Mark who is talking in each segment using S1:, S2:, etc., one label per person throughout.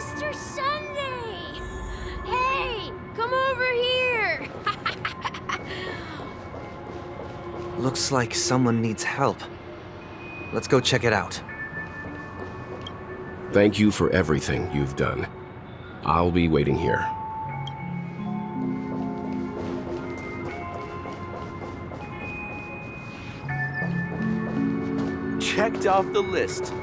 S1: Mr. Sunday! Hey, come over here!
S2: Looks like someone needs help. Let's go check it out.
S3: Thank you for everything you've done. I'll be waiting here.
S4: Checked off the list.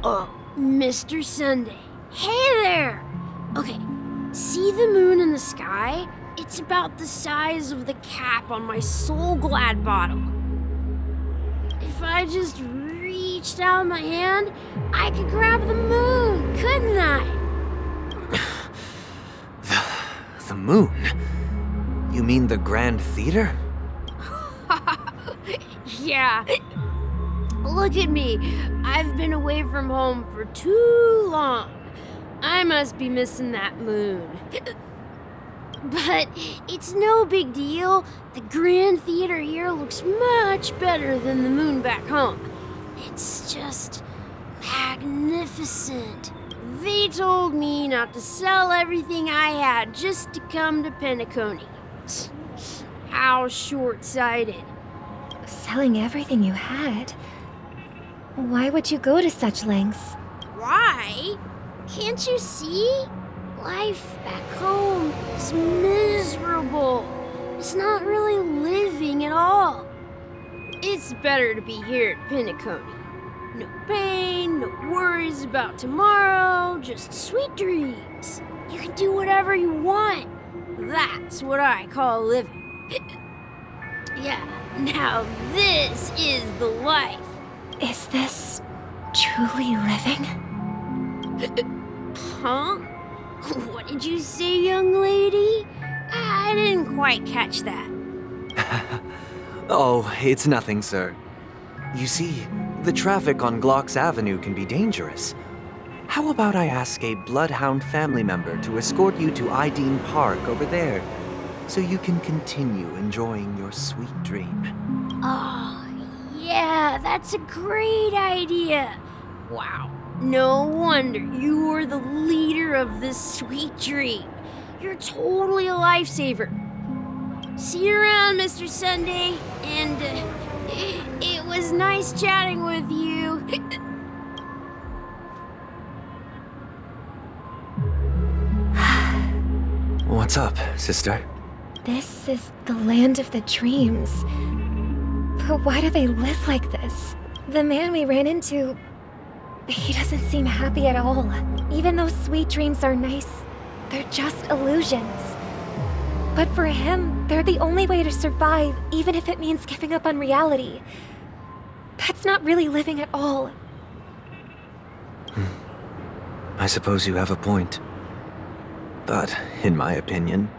S1: Oh, Mr. Sunday. Hey there! Okay, see the moon in the sky? It's about the size of the cap on my Soul Glad bottle. If I just reached out my hand, I could grab the moon, couldn't I?
S2: The moon? You mean the Grand Theater?
S1: Yeah. Look at me. I've been away from home for too long. I must be missing that moon. But it's no big deal. The Grand Theater here looks much better than the moon back home. It's just magnificent. They told me not to sell everything I had just to come to Penacony. How short-sighted.
S5: Selling everything you had? Why would you go to such lengths?
S1: Why? Can't you see? Life back home is miserable. It's not really living at all. It's better to be here at Penacony. No pain, no worries about tomorrow, just sweet dreams. You can do whatever you want. That's what I call living. Yeah, now this is the life.
S5: Is this truly living?
S1: Huh? What did you say, young lady? I didn't quite catch that.
S2: Oh, it's nothing, sir. You see, the traffic on Glocks Avenue can be dangerous. How about I ask a Bloodhound family member to escort you to Ideen Park over there, so you can continue enjoying your sweet dream?
S1: Oh, yeah, that's a great idea. Wow, no wonder you were the leader of this sweet dream. You're totally a lifesaver. See you around, Mr. Sunday, and it was nice chatting with you.
S2: What's up, sister?
S5: This is the land of the dreams. But why do they live like this? The man we ran into, he doesn't seem happy at all. Even though sweet dreams are nice, they're just illusions. But for him, they're the only way to survive, even if it means giving up on reality. That's not really living at all.
S2: I suppose you have a point. But, in my opinion,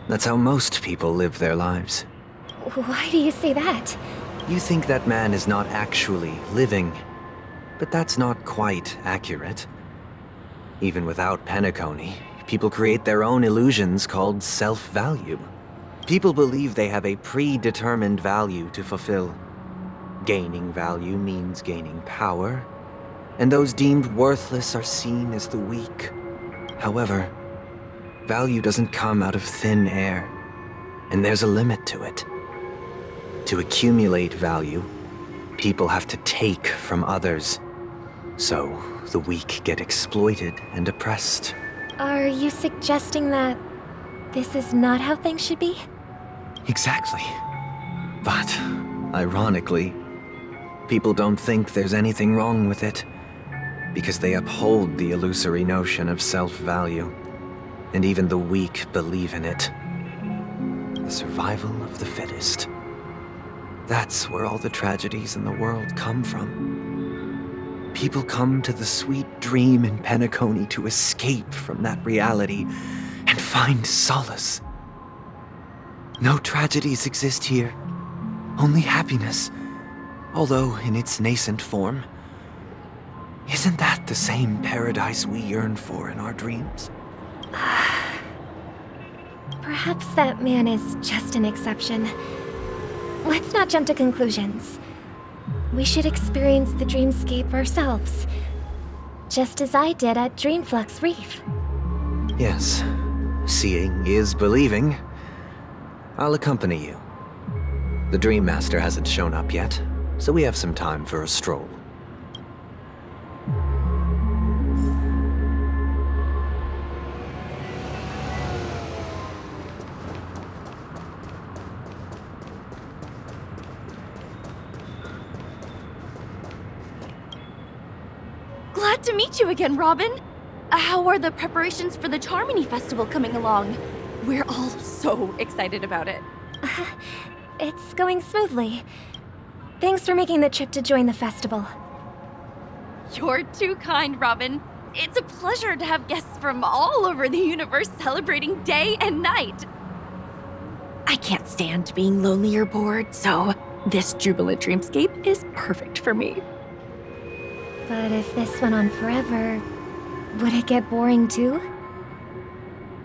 S2: that's how most people live their lives.
S5: Why do you say that?
S2: You think that man is not actually living, but that's not quite accurate. Even without Penacony, people create their own illusions called self-value. People believe they have a predetermined value to fulfill. Gaining value means gaining power, and those deemed worthless are seen as the weak. However, value doesn't come out of thin air, and there's a limit to it. To accumulate value, people have to take from others. So, the weak get exploited and oppressed.
S5: Are you suggesting that this is not how things should be?
S2: Exactly. But, ironically, people don't think there's anything wrong with it, because they uphold the illusory notion of self-value, and even the weak believe in it. The survival of the fittest. That's where all the tragedies in the world come from. People come to the sweet dream in Penacony to escape from that reality and find solace. No tragedies exist here, only happiness, although in its nascent form. Isn't that the same paradise we yearn for in our dreams?
S5: Perhaps that man is just an exception. Let's not jump to conclusions. We should experience the dreamscape ourselves, just as I did at Dreamflux Reef.
S2: Yes, seeing is believing. I'll accompany you. The Dream Master hasn't shown up yet, so we have some time for a stroll.
S6: Glad to meet you again, Robin. How are the preparations for the Charmony Festival coming along? We're all so excited about it.
S5: It's going smoothly. Thanks for making the trip to join the festival.
S6: You're too kind, Robin. It's a pleasure to have guests from all over the universe celebrating day and night. I can't stand being lonely or bored, so this jubilant dreamscape is perfect for me.
S5: But if this went on forever, would it get boring too?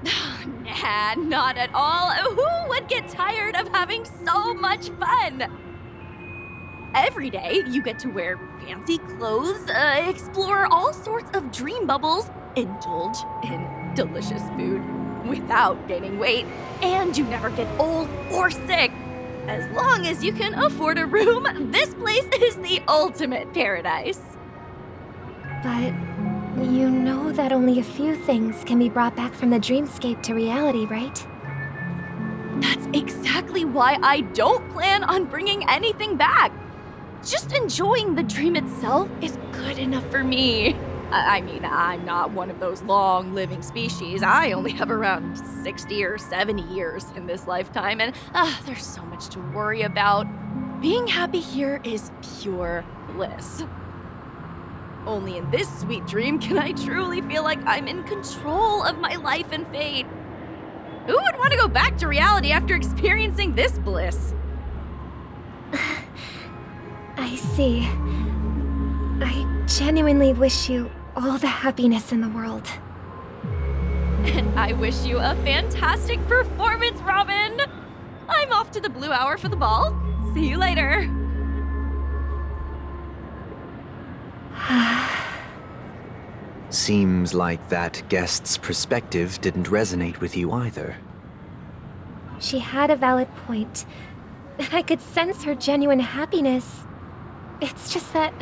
S6: Nah, not at all. Who would get tired of having so much fun? Every day, you get to wear fancy clothes, explore all sorts of dream bubbles, indulge in delicious food without gaining weight, and you never get old or sick. As long as you can afford a room, this place is the ultimate paradise.
S5: But you know that only a few things can be brought back from the dreamscape to reality, right?
S6: That's exactly why I don't plan on bringing anything back. Just enjoying the dream itself is good enough for me. I mean, I'm not one of those long-living species. I only have around 60 or 70 years in this lifetime, and there's so much to worry about. Being happy here is pure bliss. Only in this sweet dream can I truly feel like I'm in control of my life and fate. Who would want to go back to reality after experiencing this bliss?
S5: I see. I genuinely wish you all the happiness in the world.
S6: And I wish you a fantastic performance, Robin! I'm off to the Blue Hour for the ball. See you later.
S2: Seems like that guest's perspective didn't resonate with you either.
S5: She had a valid point. I could sense her genuine happiness. It's just that...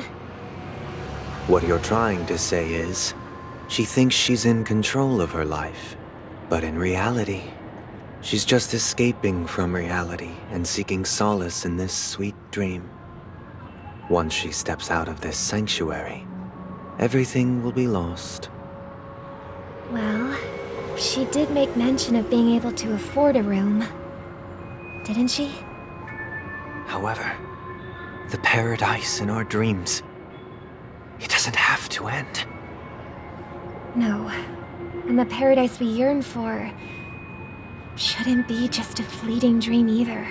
S2: What you're trying to say is, she thinks she's in control of her life. But in reality, she's just escaping from reality and seeking solace in this sweet dream. Once she steps out of this sanctuary, everything will be lost.
S5: Well, she did make mention of being able to afford a room. Didn't she?
S2: However, the paradise in our dreams, it doesn't have to end.
S5: No. And the paradise we yearn for shouldn't be just a fleeting dream either.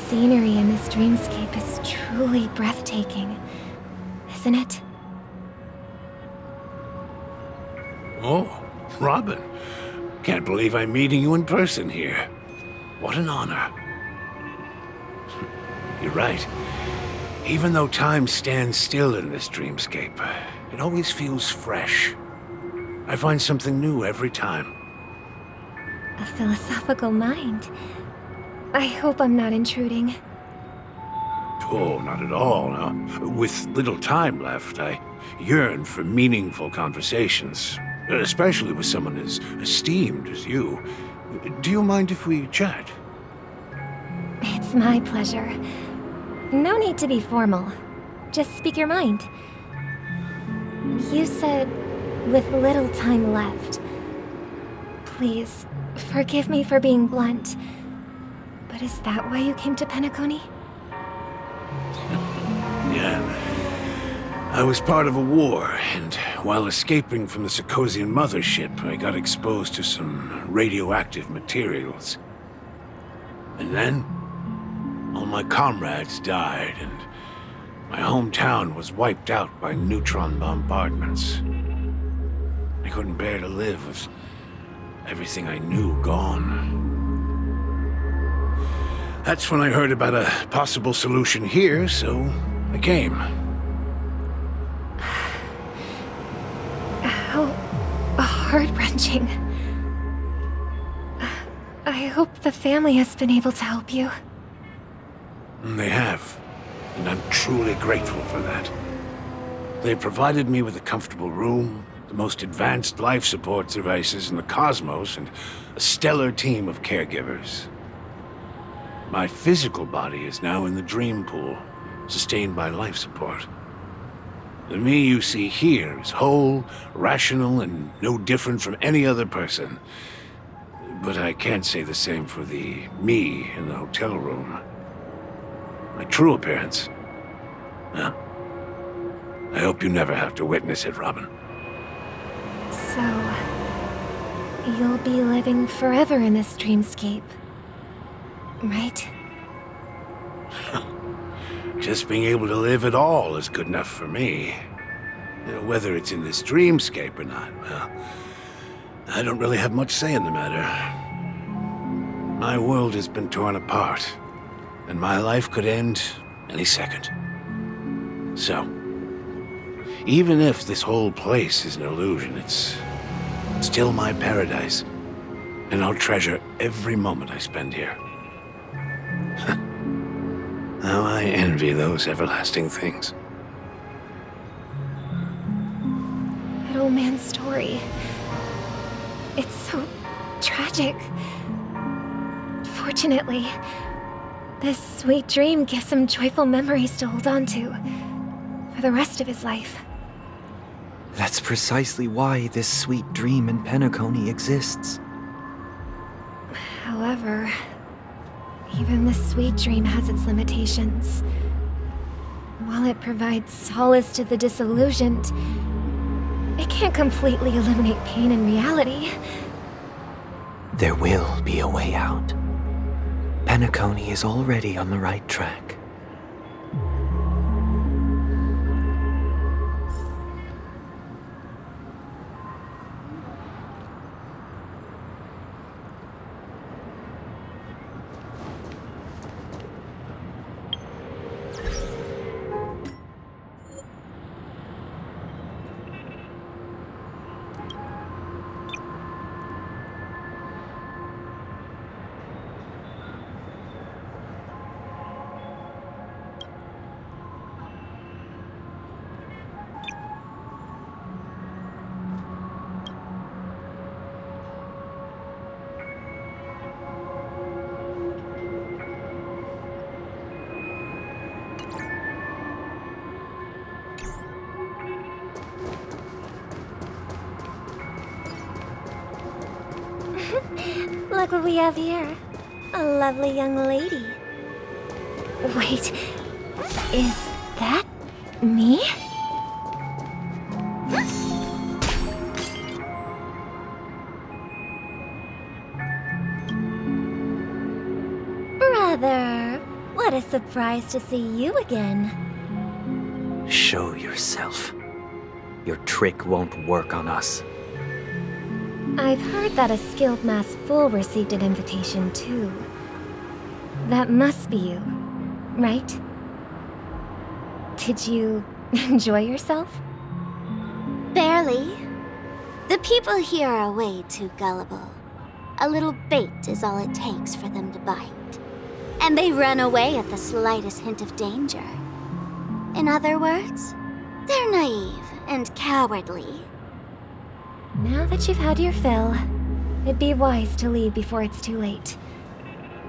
S5: scenery in this dreamscape is truly breathtaking, isn't it?
S7: Oh, Robin. Can't believe I'm meeting you in person here. What an honor. You're right. Even though time stands still in this dreamscape, it always feels fresh. I find something new every time.
S5: A philosophical mind. I hope I'm not intruding.
S7: Oh, not at all, no. With little time left, I yearn for meaningful conversations, especially with someone as esteemed as you. Do you mind if we chat?
S5: It's my pleasure. No need to be formal. Just speak your mind. You said, with little time left. Please, forgive me for being blunt. But is that why you came to Penacony?
S7: Yeah. I was part of a war, and while escaping from the Sarkosian mothership, I got exposed to some radioactive materials. And then, all my comrades died, and my hometown was wiped out by neutron bombardments. I couldn't bear to live with everything I knew gone. That's when I heard about a possible solution here, so I came.
S5: How heart-wrenching. I hope the family has been able to help you.
S7: They have, and I'm truly grateful for that. They provided me with a comfortable room, the most advanced life support devices in the cosmos, and a stellar team of caregivers. My physical body is now in the dream pool, sustained by life support. The me you see here is whole, rational, and no different from any other person. But I can't say the same for the me in the hotel room. My true appearance? Well, I hope you never have to witness it, Robin.
S5: So, you'll be living forever in this dreamscape, right?
S7: Just being able to live at all is good enough for me. Whether it's in this dreamscape or not, well, I don't really have much say in the matter. My world has been torn apart, and my life could end any second. So, even if this whole place is an illusion, it's still my paradise, and I'll treasure every moment I spend here. How I envy those everlasting things.
S5: That old man's story. It's so tragic. Fortunately, this sweet dream gives him joyful memories to hold on to for the rest of his life.
S2: That's precisely why this sweet dream in Penacony exists.
S5: However, even this sweet dream has its limitations. While it provides solace to the disillusioned, it can't completely eliminate pain in reality.
S2: There will be a way out. Penacony is already on the right track.
S1: Look what we have here. A lovely young lady.
S5: Wait, is that me?
S1: Brother,
S5: What a surprise to see you again.
S2: Show yourself. Your trick won't work on us.
S5: I've heard that a skilled mass fool received an invitation too. That must be you, right? Did you enjoy yourself?
S1: Barely. The people here are way too gullible. A little bait is all it takes for them to bite. And they run away at the slightest hint of danger. In other words, they're naive and cowardly.
S5: Now that you've had your fill, it'd be wise to leave before it's too late.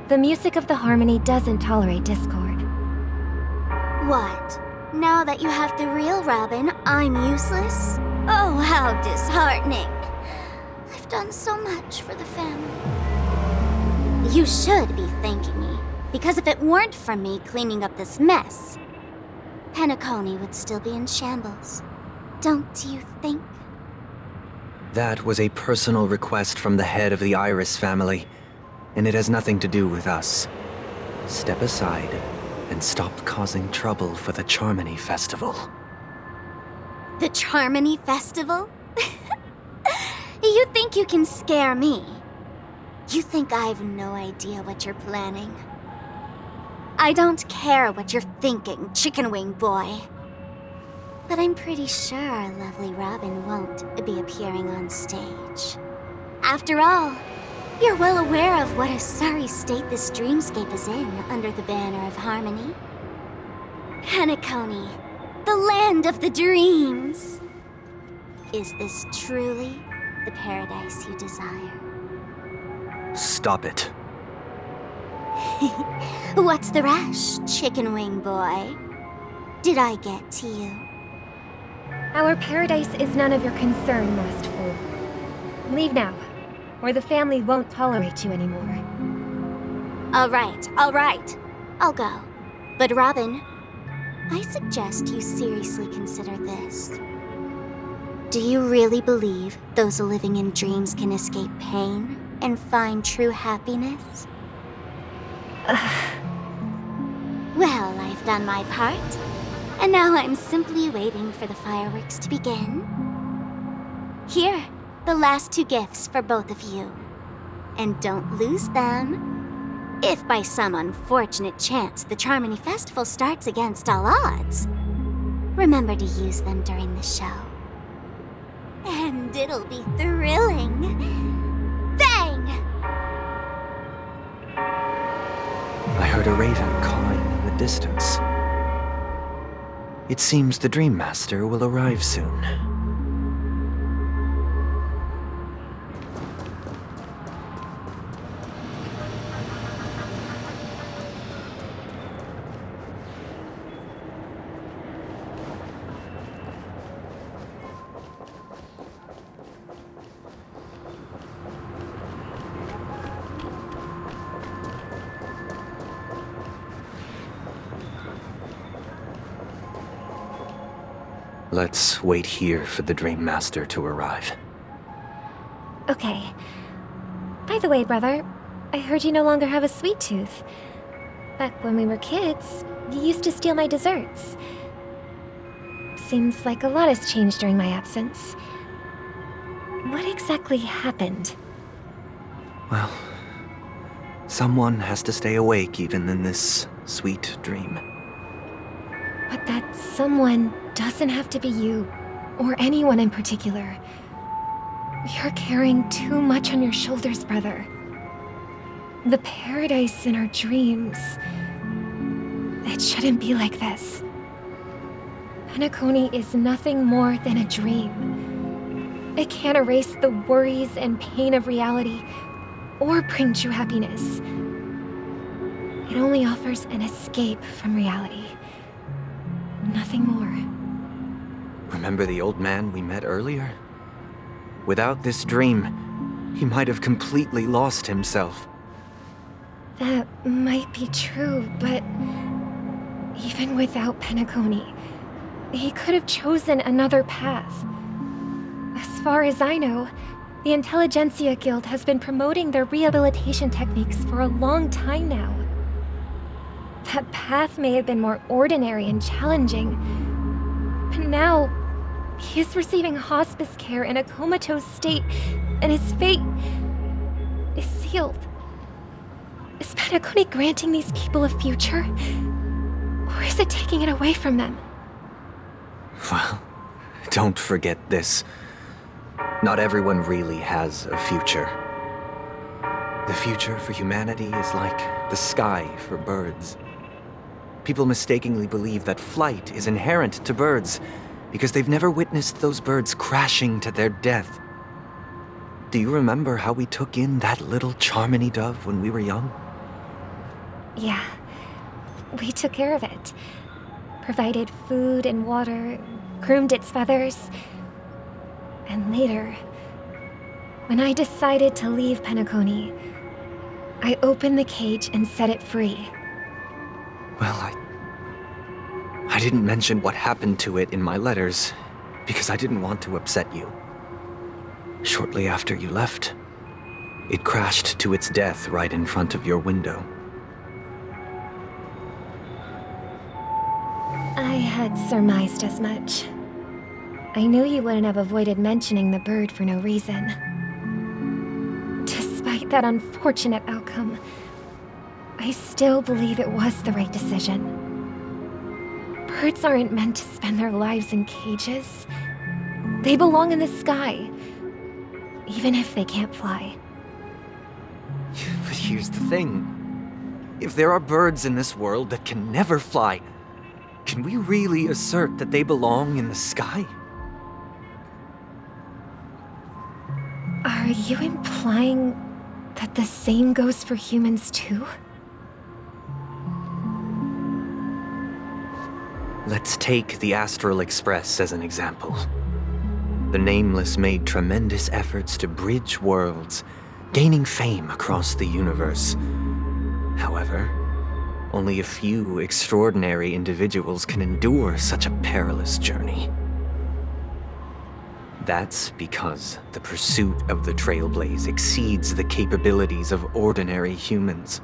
S5: The music of the harmony doesn't tolerate discord.
S1: What? Now that you have the real Robin, I'm useless? Oh, how disheartening. I've done so much for the family. You should be thanking me, because if it weren't for me cleaning up this mess, Penacony would still be in shambles. Don't you think?
S2: That was a personal request from the head of the Iris family, and it has nothing to do with us. Step aside and stop causing trouble for the Charmony Festival.
S1: The Charmony Festival? You think you can scare me? You think I've no idea what you're planning? I don't care what you're thinking, chicken wing boy. But I'm pretty sure our lovely Robin won't be appearing on stage. After all, you're well aware of what a sorry state this dreamscape is in under the banner of harmony. Penacony, the land of the dreams. Is this truly the paradise you desire?
S2: Stop it.
S1: What's the rush, chicken wing boy? Did I get to you?
S5: Our paradise is none of your concern, Masked Fool. Leave now, or the family won't tolerate you anymore.
S1: All right. I'll go. But Robin, I suggest you seriously consider this. Do you really believe those living in dreams can escape pain and find true happiness? Well, I've done my part, and now I'm simply waiting for the fireworks to begin. Here, the last 2 gifts for both of you. And don't lose them. If by some unfortunate chance the Charmony Festival starts against all odds, remember to use them during the show. And it'll be thrilling. Bang!
S2: I heard a raven cawing in the distance. It seems the Dream Master will arrive soon. Let's wait here for the Dream Master to arrive.
S5: Okay. By the way, brother, I heard you no longer have a sweet tooth. Back when we were kids, you used to steal my desserts. Seems like a lot has changed during my absence. What exactly happened?
S2: Well, someone has to stay awake even in this sweet dream.
S5: But that someone doesn't have to be you, or anyone in particular. You're carrying too much on your shoulders, brother. The paradise in our dreams. It shouldn't be like this. Penacony is nothing more than a dream. It can't erase the worries and pain of reality, or bring true happiness. It only offers an escape from reality. Nothing more.
S2: Remember the old man we met earlier? Without this dream, he might have completely lost himself.
S5: That might be true, but even without Penacony, he could have chosen another path. As far as I know, the Intelligentsia Guild has been promoting their rehabilitation techniques for a long time now. That path may have been more ordinary and challenging, but now he is receiving hospice care in a comatose state, and his fate is sealed. Is Penacony granting these people a future? Or is it taking it away from them?
S2: Well, don't forget this. Not everyone really has a future. The future for humanity is like the sky for birds. People mistakenly believe that flight is inherent to birds because they've never witnessed those birds crashing to their death. Do you remember how we took in that little Charmony dove when we were young?
S5: Yeah. We took care of it. Provided food and water, groomed its feathers. And later, when I decided to leave Penacony, I opened the cage and set it free.
S2: Well, I didn't mention what happened to it in my letters because I didn't want to upset you. Shortly after you left, it crashed to its death right in front of your window.
S5: I had surmised as much. I knew you wouldn't have avoided mentioning the bird for no reason. Despite that unfortunate outcome, I still believe it was the right decision. Birds aren't meant to spend their lives in cages. They belong in the sky, even if they can't fly.
S2: But here's the thing. If there are birds in this world that can never fly, can we really assert that they belong in the sky?
S5: Are you implying that the same goes for humans too?
S2: Let's take the Astral Express as an example. The Nameless made tremendous efforts to bridge worlds, gaining fame across the universe. However, only a few extraordinary individuals can endure such a perilous journey. That's because the pursuit of the Trailblaze exceeds the capabilities of ordinary humans.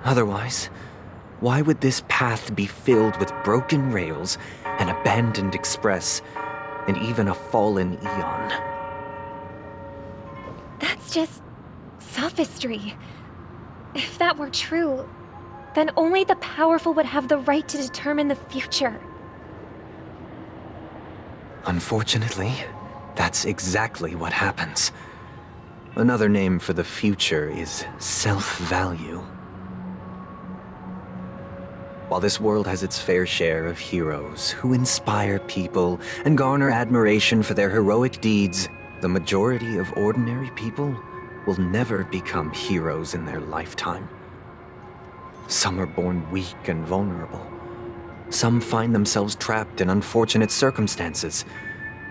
S2: Otherwise, why would this path be filled with broken rails, an abandoned express, and even a fallen Eon?
S5: That's just sophistry. If that were true, then only the powerful would have the right to determine the future.
S2: Unfortunately, that's exactly what happens. Another name for the future is self-value. While this world has its fair share of heroes who inspire people and garner admiration for their heroic deeds, the majority of ordinary people will never become heroes in their lifetime. Some are born weak and vulnerable. Some find themselves trapped in unfortunate circumstances.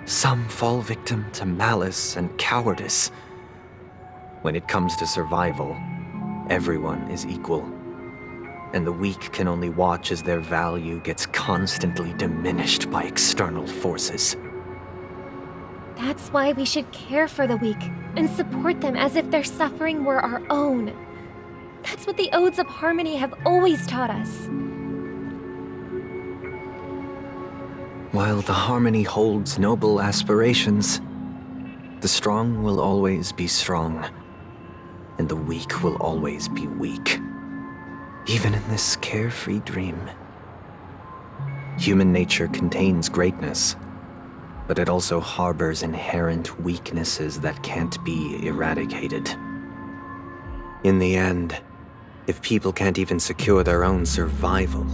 S2: Some fall victim to malice and cowardice. When it comes to survival, everyone is equal. And the weak can only watch as their value gets constantly diminished by external forces.
S5: That's why we should care for the weak and support them as if their suffering were our own. That's what the Odes of Harmony have always taught us.
S2: While the Harmony holds noble aspirations, the strong will always be strong, and the weak will always be weak. Even in this carefree dream. Human nature contains greatness, but it also harbors inherent weaknesses that can't be eradicated. In the end, if people can't even secure their own survival,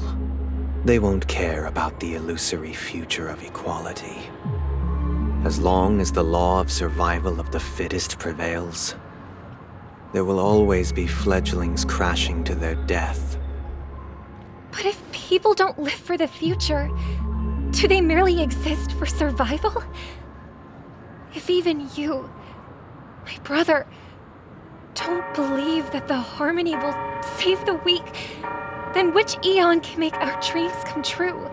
S2: they won't care about the illusory future of equality. As long as the law of survival of the fittest prevails, there will always be fledglings crashing to their death.
S5: But if people don't live for the future, do they merely exist for survival? If even you, my brother, don't believe that the Harmony will save the weak, then which Eon can make our dreams come true?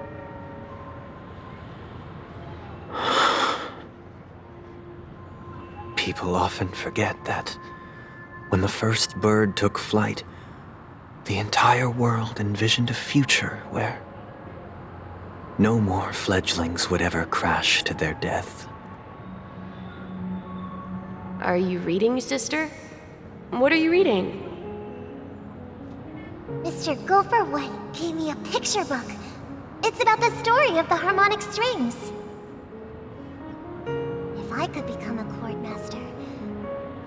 S2: People often forget that when the first bird took flight, the entire world envisioned a future where no more fledglings would ever crash to their death.
S8: Are you reading, sister? What are you reading?
S9: Mr. Gopherwood gave me a picture book. It's about the story of the harmonic strings. If I could become a chord master,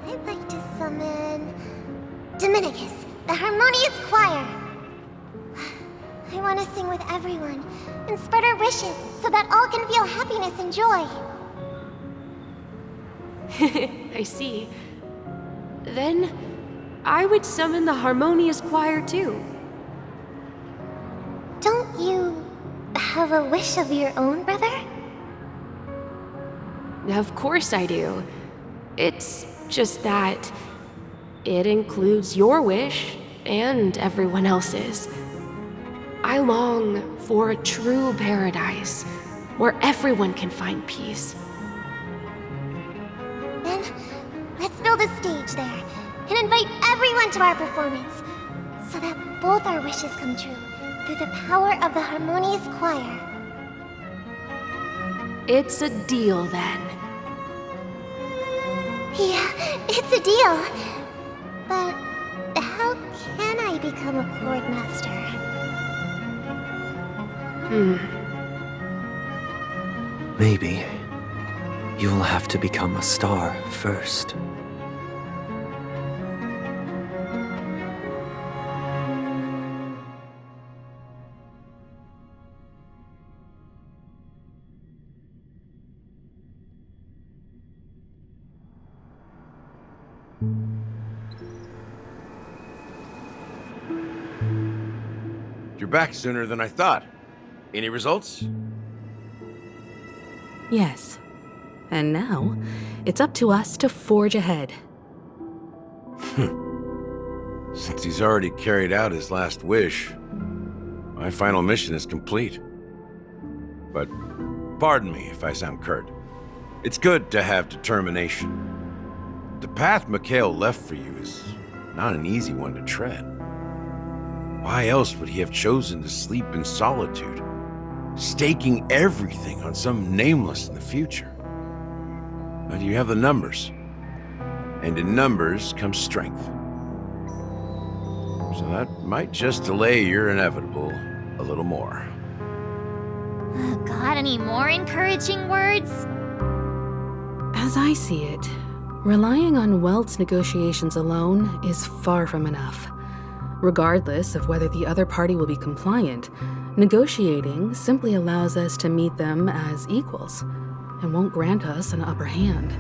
S9: I'd like to summon Dominicus, the harmonious choir. I want to sing with everyone and spread our wishes so that all can feel happiness and joy.
S8: I see. Then, I would summon the harmonious choir too.
S9: Don't you have a wish of your own, brother?
S8: Of course I do. It's just that it includes your wish and everyone else's. I long for a true paradise where everyone can find peace.
S9: Then, let's build a stage there and invite everyone to our performance so that both our wishes come true through the power of the harmonious choir.
S8: It's a deal then.
S9: Yeah, it's a deal. But how can I become a chord master?
S2: Maybe you'll have to become a star first.
S10: You're back sooner than I thought. Any results?
S11: Yes. And now, it's up to us to forge ahead.
S10: Since he's already carried out his last wish, my final mission is complete. But pardon me if I sound curt. It's good to have determination. The path Mikhail left for you is not an easy one to tread. Why else would he have chosen to sleep in solitude, staking everything on some nameless in the future? But you have the numbers, and in numbers comes strength. So that might just delay your inevitable a little more.
S9: Got any more encouraging words?
S11: As I see it, relying on Welt's negotiations alone is far from enough. Regardless of whether the other party will be compliant, negotiating simply allows us to meet them as equals and won't grant us an upper hand.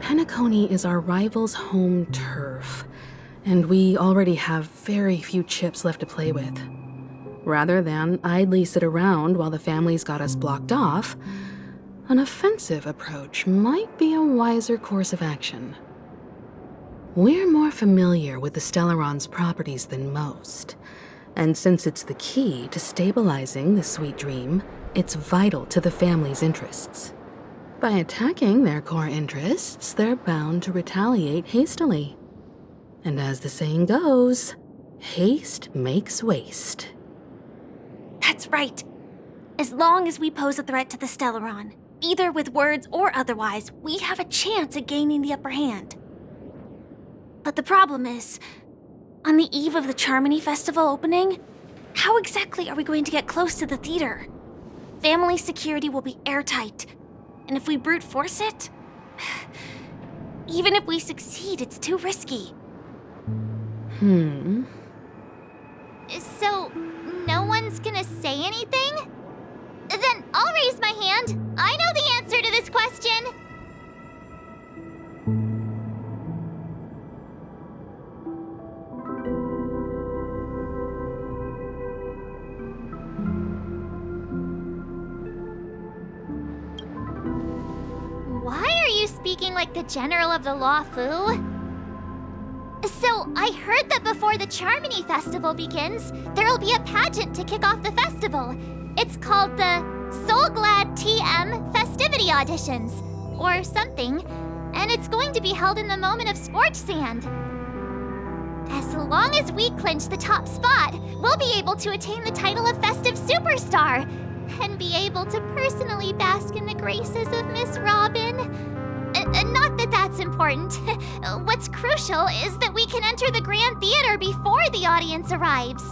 S11: Penacony is our rival's home turf, and we already have very few chips left to play with. Rather than idly sit around while the family's got us blocked off, an offensive approach might be a wiser course of action. We're more familiar with the Stellaron's properties than most, and since it's the key to stabilizing the sweet dream, it's vital to the family's interests. By attacking their core interests, they're bound to retaliate hastily. And as the saying goes, haste makes waste.
S9: That's right. As long as we pose a threat to the Stellaron, either with words or otherwise, we have a chance at gaining the upper hand. But the problem is, on the eve of the Charmony Festival opening, how exactly are we going to get close to the theater? Family security will be airtight, and if we brute force it, even if we succeed, it's too risky. So, no one's gonna say anything? Then I'll raise my hand. I know the answer to this question. Why are you speaking like the General of the Law Fu? So, I heard that before the Charmony Festival begins, there'll be a pageant to kick off the festival. It's called the Soulglad TM Festivity Auditions, or something, and it's going to be held in the moment of Scorch Sand.
S12: As long as we clinch the top spot, we'll be able to attain the title of Festive Superstar and be able to personally bask in the graces of Miss Robin. Not that that's important. What's crucial is that we can enter the Grand Theater before the audience arrives.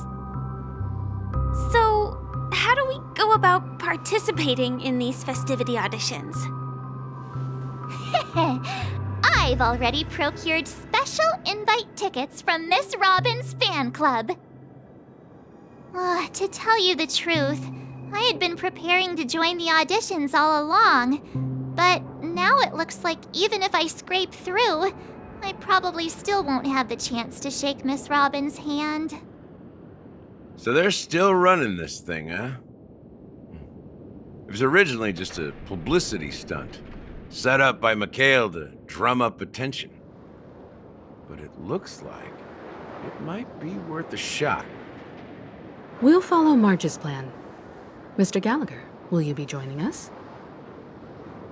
S9: So, how do we go about participating in these festivity auditions?
S12: I've already procured special invite tickets from Miss Robin's fan club. To tell you the truth, I had been preparing to join the auditions all along, but now it looks like even if I scrape through, I probably still won't have the chance to shake Miss Robin's hand.
S10: So they're still running this thing, huh? It was originally just a publicity stunt, set up by Mikhail to drum up attention. But it looks like it might be worth a shot.
S11: We'll follow Marge's plan. Mr. Gallagher, will you be joining us?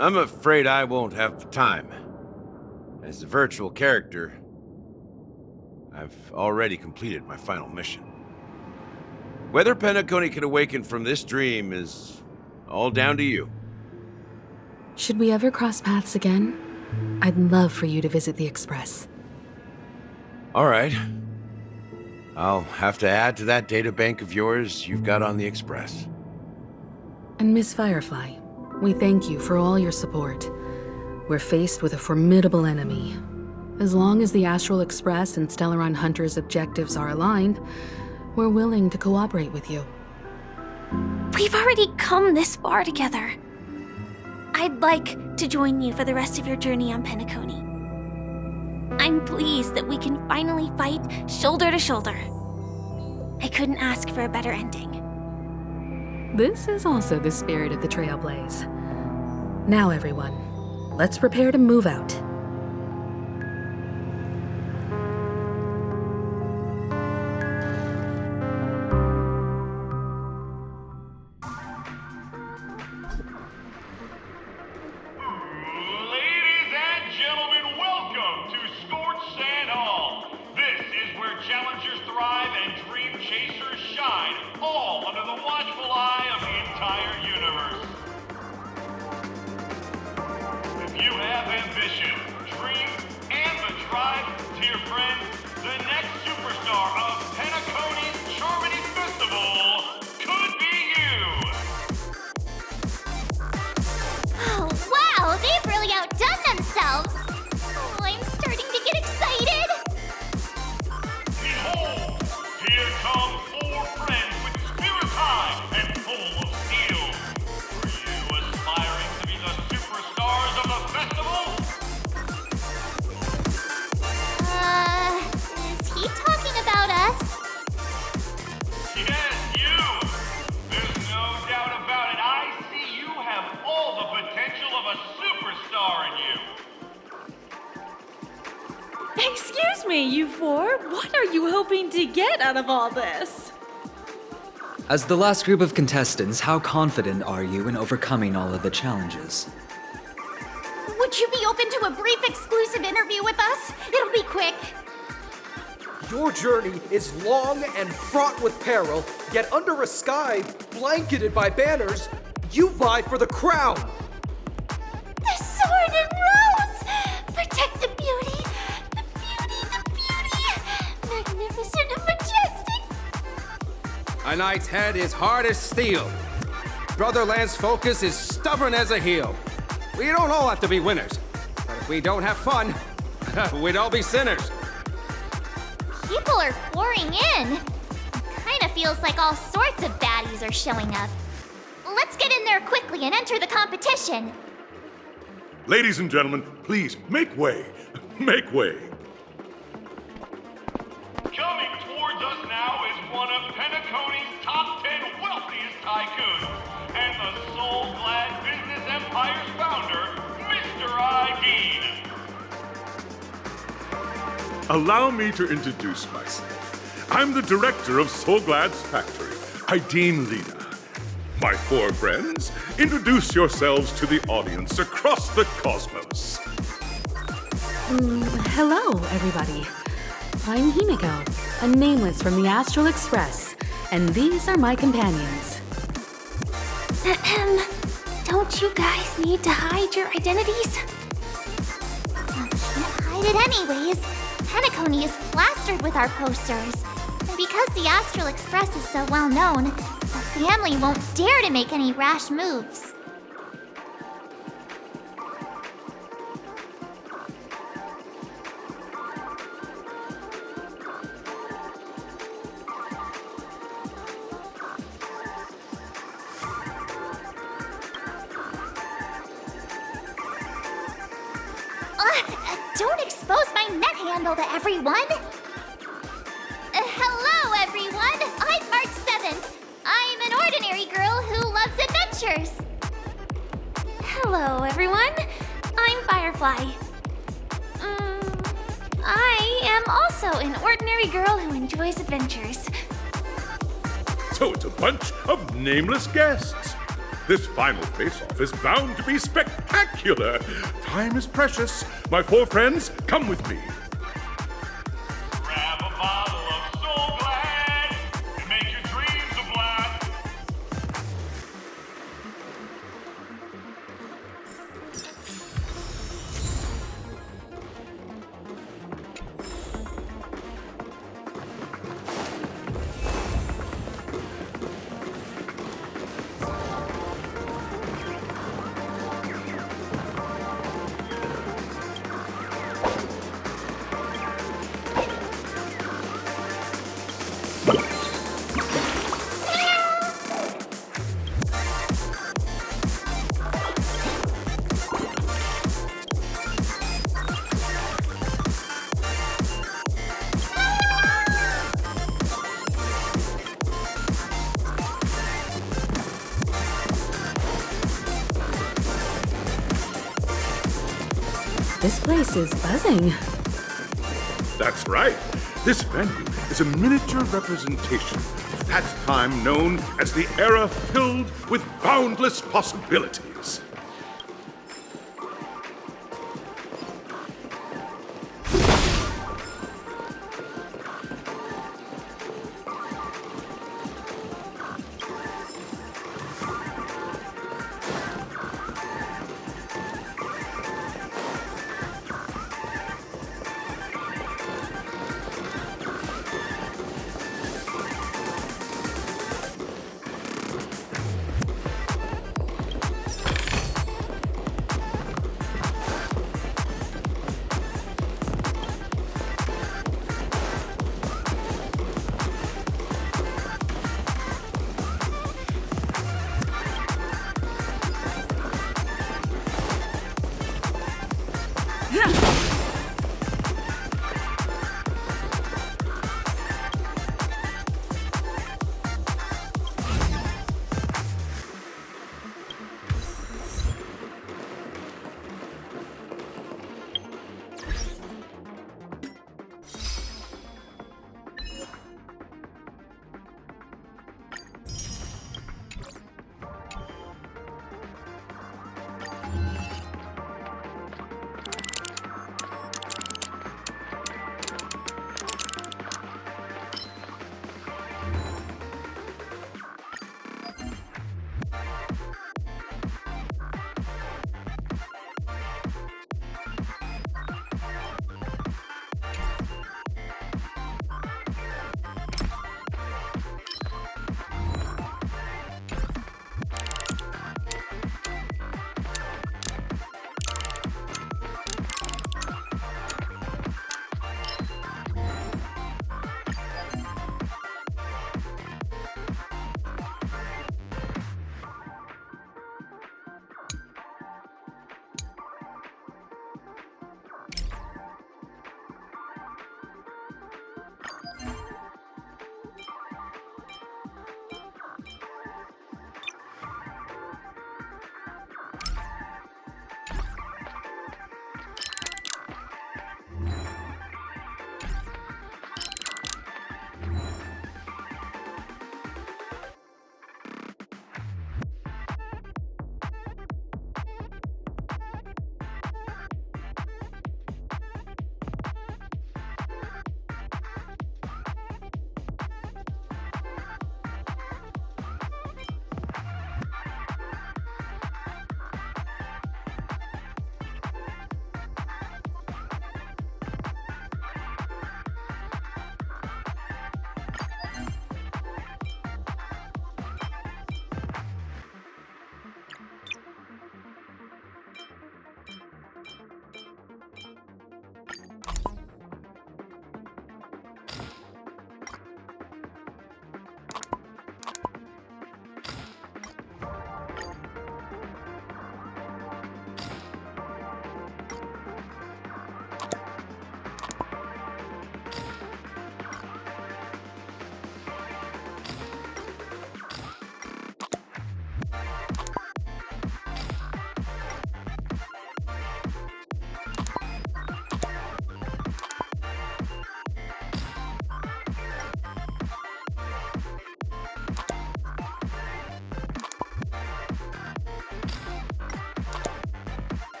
S10: I'm afraid I won't have the time. As a virtual character, I've already completed my final mission. Whether Penacony can awaken from this dream is all down to you.
S11: Should we ever cross paths again? I'd love for you to visit the Express.
S10: All right. I'll have to add to that databank of yours you've got on the Express.
S11: And Miss Firefly, we thank you for all your support. We're faced with a formidable enemy. As long as the Astral Express and Stellaron Hunter's objectives are aligned, we're willing to cooperate with you.
S9: We've already come this far together. I'd like to join you for the rest of your journey on Penacony. I'm pleased that we can finally fight shoulder to shoulder. I couldn't ask for a better ending.
S11: This is also the spirit of the Trailblaze. Now, everyone, let's prepare to move out.
S13: Excuse me, you four. What are you hoping to get out of all this?
S14: As the last group of contestants, how confident are you in overcoming all of the challenges?
S12: Would you be open to a brief exclusive interview with us? It'll be quick.
S15: Your journey is long and fraught with peril, yet under a sky blanketed by banners, you vie for the crown.
S12: The sword and rose! Protect the beauty! The beauty, the beauty! Magnificent and majestic!
S16: A knight's head is hard as steel. Brother Lance's focus is stubborn as a heel. We don't all have to be winners. But if we don't have fun, we'd all be sinners.
S12: People are pouring in. It kind of feels like all sorts of baddies are showing up. Let's get in there quickly and enter the competition.
S17: Ladies and gentlemen, please, make way. Make way.
S18: Coming towards us now is one of Penacony's top 10 wealthiest tycoons, and the soul-glad business empire's founder, Mr. Ideed.
S17: Allow me to introduce myself. I'm the director of Soulglad's factory, Ideen Lena. My four friends, introduce yourselves to the audience across the cosmos.
S11: Hello, everybody. I'm Himiko, a nameless from the Astral Express, and these are my companions.
S9: Don't you guys need to hide your identities?
S12: Can't hide it anyways. Penacony is plastered with our posters. And because the Astral Express is so well known, the family won't dare to make any rash moves. Don't expose my net handle to everyone! Hello, everyone! I'm March 7th. I'm an ordinary girl who loves adventures.
S9: Hello, everyone. I'm Firefly. I am also an ordinary girl who enjoys adventures.
S17: So it's a bunch of nameless guests. This final face-off is bound to be spectacular. Time is precious. My four friends, come with me.
S18: Grab a bottle of Soul Glad and make your dreams a blast.
S11: This place is buzzing.
S17: That's right. This venue is a miniature representation of that time known as the era filled with boundless possibilities.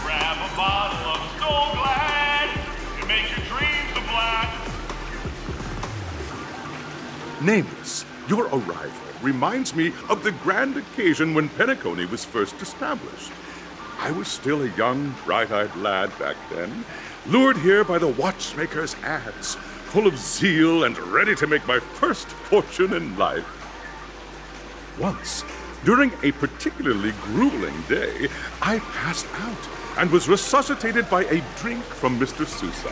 S18: Grab a bottle of so glad to make your dreams a blast.
S17: Nameless, your arrival reminds me of the grand occasion when Penacony was first established. I was still a young, bright-eyed lad back then, lured here by the watchmaker's ads, full of zeal and ready to make my first fortune in life. Once, during a particularly grueling day, I passed out and was resuscitated by a drink from Mr. Sousa.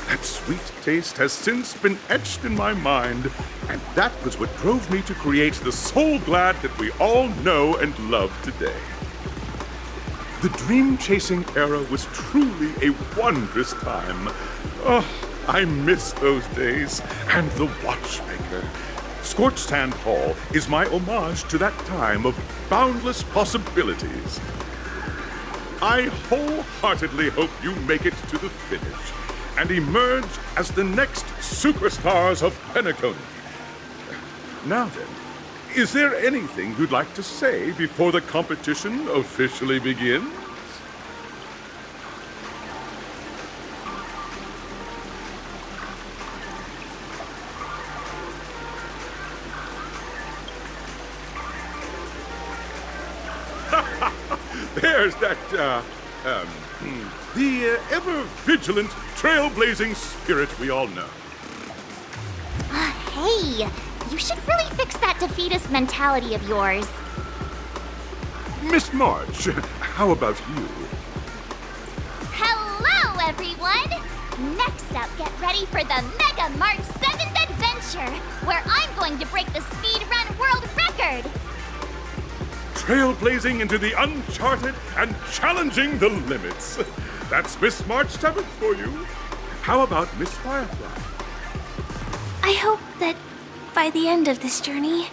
S17: That sweet taste has since been etched in my mind, and that was what drove me to create the Soul Glad that we all know and love today. The dream-chasing era was truly a wondrous time. Oh, I miss those days, and the watchmaker. Scorched Sand Hall is my homage to that time of boundless possibilities. I wholeheartedly hope you make it to the finish and emerge as the next superstars of Penacony. Now then, is there anything you'd like to say before the competition officially begins? There's that, the ever-vigilant, trailblazing spirit we all know.
S12: Hey, you should really fix that defeatist mentality of yours.
S17: Miss March, how about you?
S12: Hello, everyone! Next up, get ready for the Mega March 7th adventure, where I'm going to break the speedrun world record!
S17: Trailblazing into the uncharted and challenging the limits. That's Miss March 7th for you. How about Miss Firefly?
S9: I hope that by the end of this journey,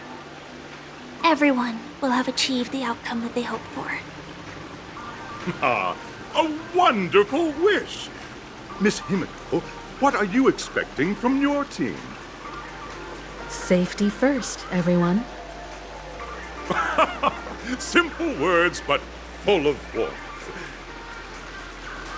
S9: everyone will have achieved the outcome that they hoped for.
S17: Ah, a wonderful wish! Miss Himiko, what are you expecting from your team?
S11: Safety first, everyone.
S17: Simple words, but full of warmth.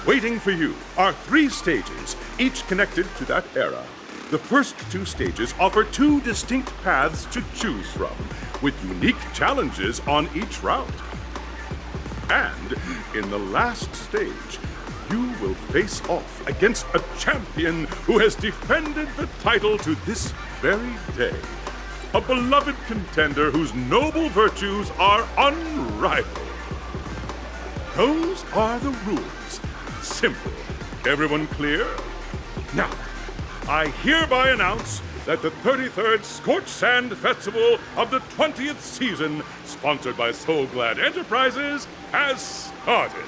S17: Waiting for you are 3 stages, each connected to that era. The first 2 stages offer 2 distinct paths to choose from, with unique challenges on each route. And in the last stage, you will face off against a champion who has defended the title to this very day. A beloved contender whose noble virtues are unrivaled. Those are the rules. Simple. Everyone clear? Now, I hereby announce that the 33rd Scorched Sand Festival of the 20th season, sponsored by Soul Glad Enterprises, has started.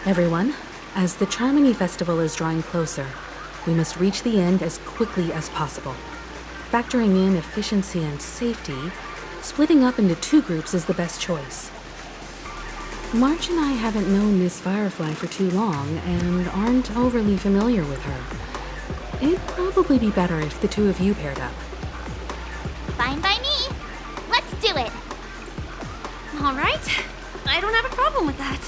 S11: Everyone, as the Charmony Festival is drawing closer, we must reach the end as quickly as possible. Factoring in efficiency and safety, splitting up into 2 groups is the best choice. March and I haven't known Miss Firefly for too long and aren't overly familiar with her. It'd probably be better if the 2 of you paired up.
S12: Fine by me. Let's do it.
S9: All right. I don't have a problem with that.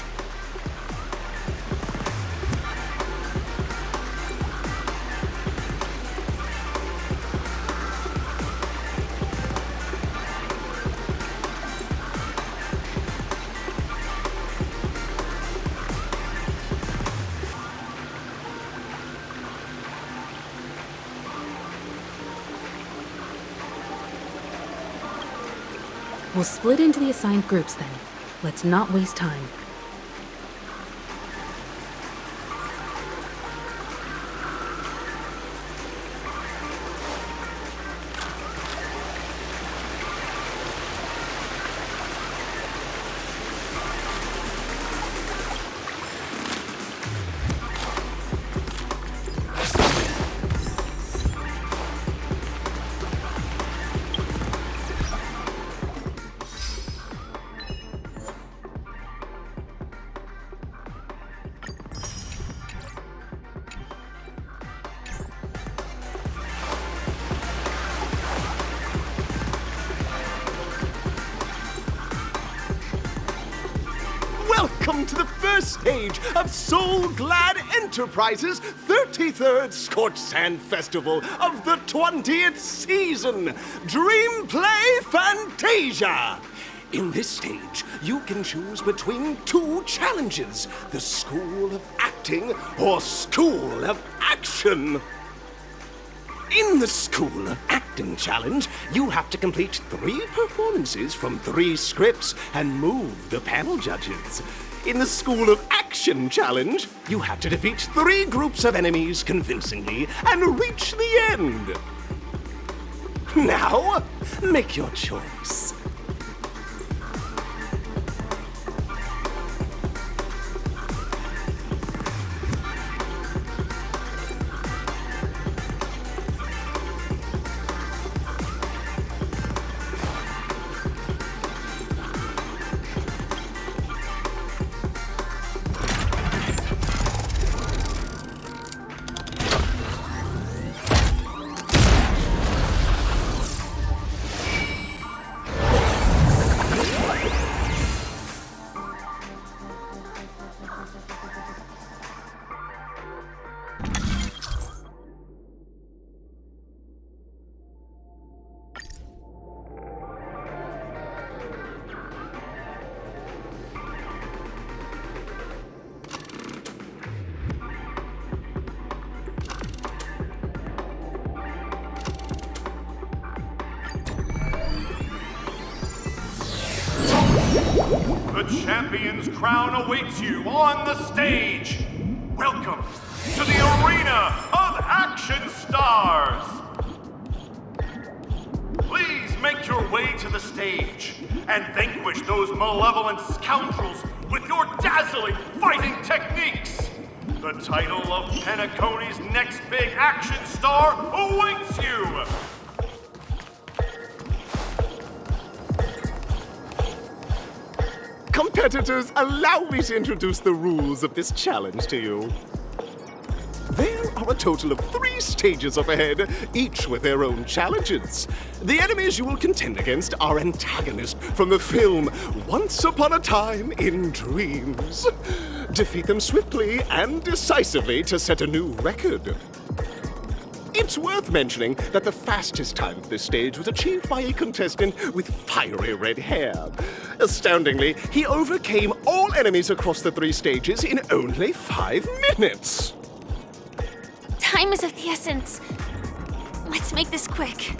S11: We'll split into the assigned groups then. Let's not waste time.
S19: Welcome to the first stage of Soul Glad Enterprises' 33rd Scorched Sand Festival of the 20th season, Dream Play Fantasia! In this stage, you can choose between two challenges, the School of Acting or School of Action. In the School of Acting challenge, you have to complete 3 performances from 3 scripts and move the panel judges. In the School of Action challenge, you have to defeat 3 groups of enemies convincingly and reach the end. Now, make your choice.
S18: The champion's crown awaits you on the stage. Welcome to the Arena of Action Stars. Please make your way to the stage and vanquish those malevolent scoundrels with your dazzling fighting techniques. The title of Penacony's next big action star awaits you.
S19: Competitors, allow me to introduce the rules of this challenge to you. There are a total of 3 stages up ahead, each with their own challenges. The enemies you will contend against are antagonists from the film Once Upon a Time in Dreams. Defeat them swiftly and decisively to set a new record. It's worth mentioning that the fastest time for this stage was achieved by a contestant with fiery red hair. Astoundingly, he overcame all enemies across the 3 stages in only 5 minutes.
S9: Time is of the essence. Let's make this quick.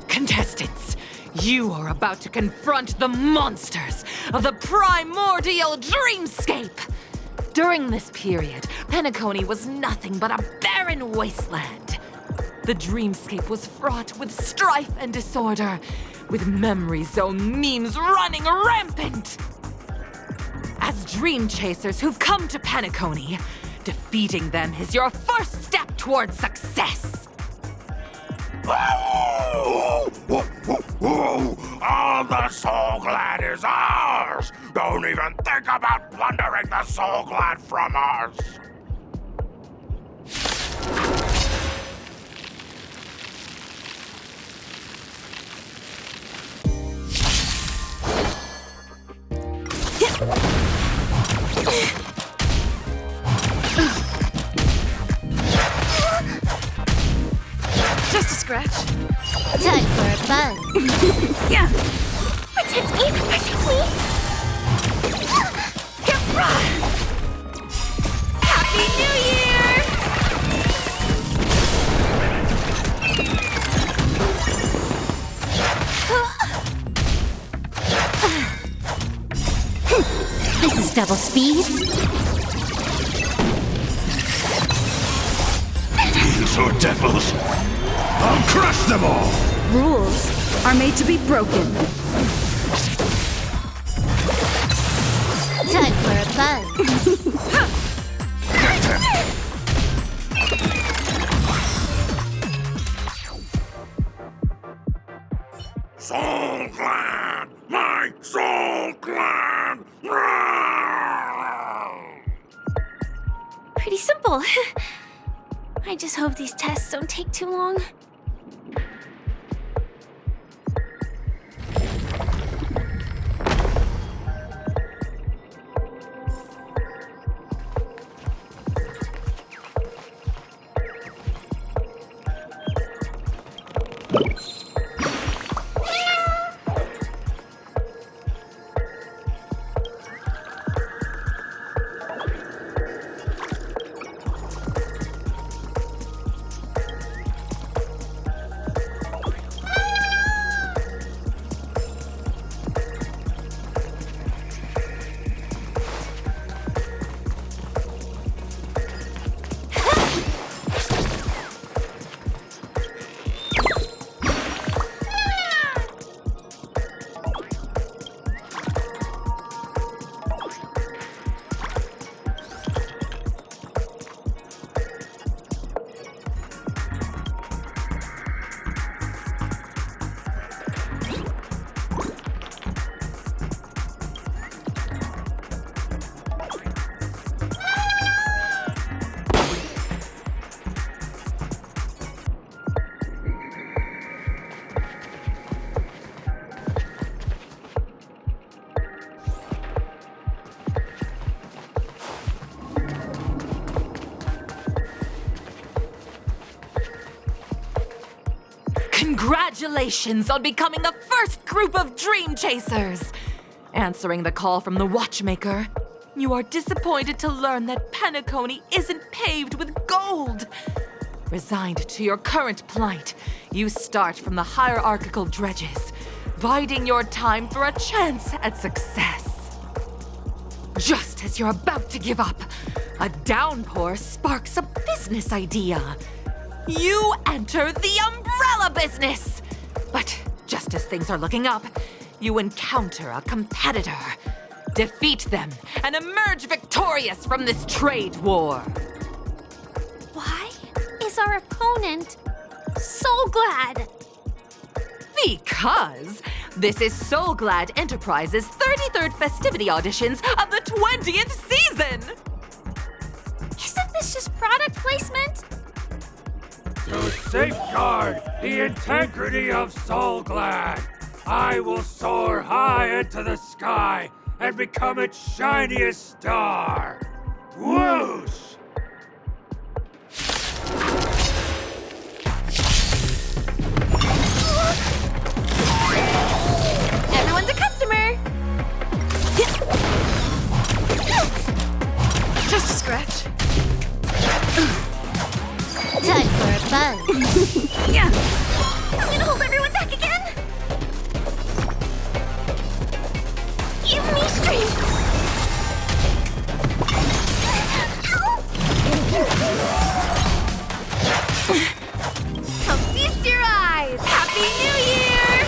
S20: Contestants, you are about to confront the monsters of the primordial dreamscape. During this period, Penacony was nothing but a barren wasteland. The dreamscape was fraught with strife and disorder, with memory zone memes running rampant. As dream chasers who've come to Penacony, defeating them is your first step towards success.
S17: All the Soul Glad is ours! Don't even think about plundering the Soul Glad from us!
S5: Just a scratch.
S12: Time for a buzz.
S5: Yeah.
S12: Protect me! Protect me!
S5: Happy New Year!
S12: This is double speed.
S17: These are devils! I'll crush them all!
S13: Rules are made to be broken.
S12: Time for a buzz.
S17: Soul Glad! My Soul Glad!
S9: Pretty simple. I just hope these tests don't take too long.
S20: Congratulations on becoming the first group of Dream Chasers! Answering the call from the Watchmaker, you are disappointed to learn that Penacony isn't paved with gold. Resigned to your current plight, you start from the hierarchical dredges, biding your time for a chance at success. Just as you're about to give up, a downpour sparks a business idea. You enter the umbrella business! But just as things are looking up, you encounter a competitor. Defeat them and emerge victorious from this trade war.
S9: Why is our opponent so glad?
S20: Because this is Soul Glad Enterprises' 33rd festivity auditions of the 20th season!
S9: Isn't this just product placement?
S21: To safeguard the integrity of Soul Glad, I will soar high into the sky and become its shiniest star. Whoosh!
S6: Everyone's a customer!
S5: Just a scratch.
S12: Time for a buzz.
S9: Yeah. I'm gonna hold everyone back again. Give me strength.
S6: Come feast your eyes! Happy New Year!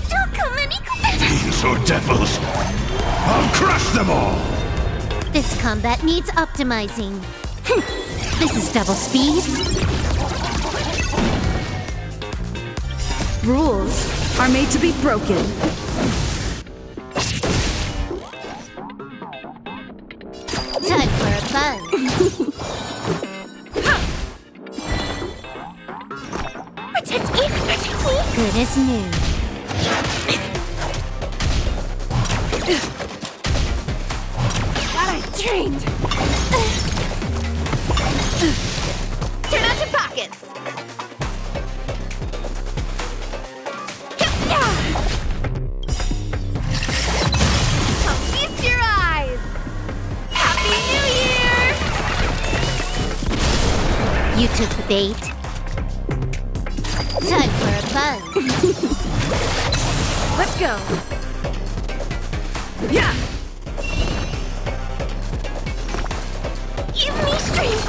S9: Don't come any closer.
S19: Fiends or devils, I'll crush them all!
S12: This combat needs optimizing. This is double speed.
S22: Rules are made to be broken.
S12: Time for a buzz.
S9: Protect me, protect me.
S12: Good as new.
S6: Glad I trained! Turn out your pockets! Come feast your eyes! Happy New Year!
S12: You took the bait. Time for a buzz.
S22: Let's go. Yeah.
S9: Give me strength.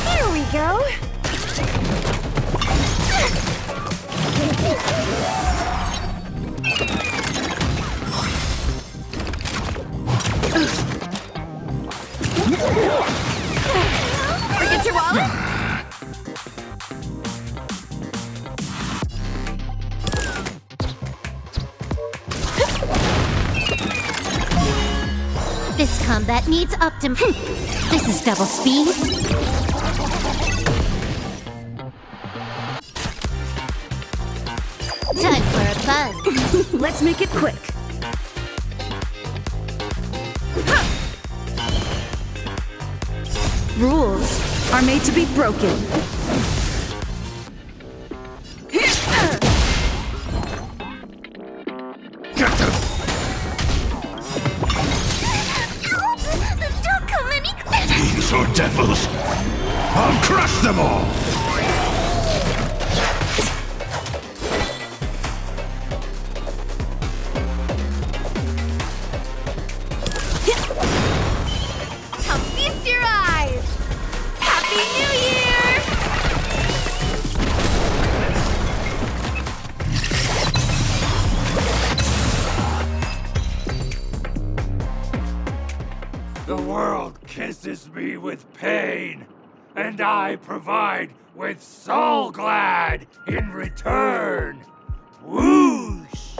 S6: Here we go! Forget your wallet?
S12: This combat needs This is double speed. Time for a buzz.
S22: Let's make it quick. Rules are made to be broken.
S9: Don't come any closer.
S19: Fiends or devils, I'll crush them all!
S6: Come feast your eyes! Happy New Year!
S21: The world kisses me with pain, and I provide with Soul Glad in return. Whoosh!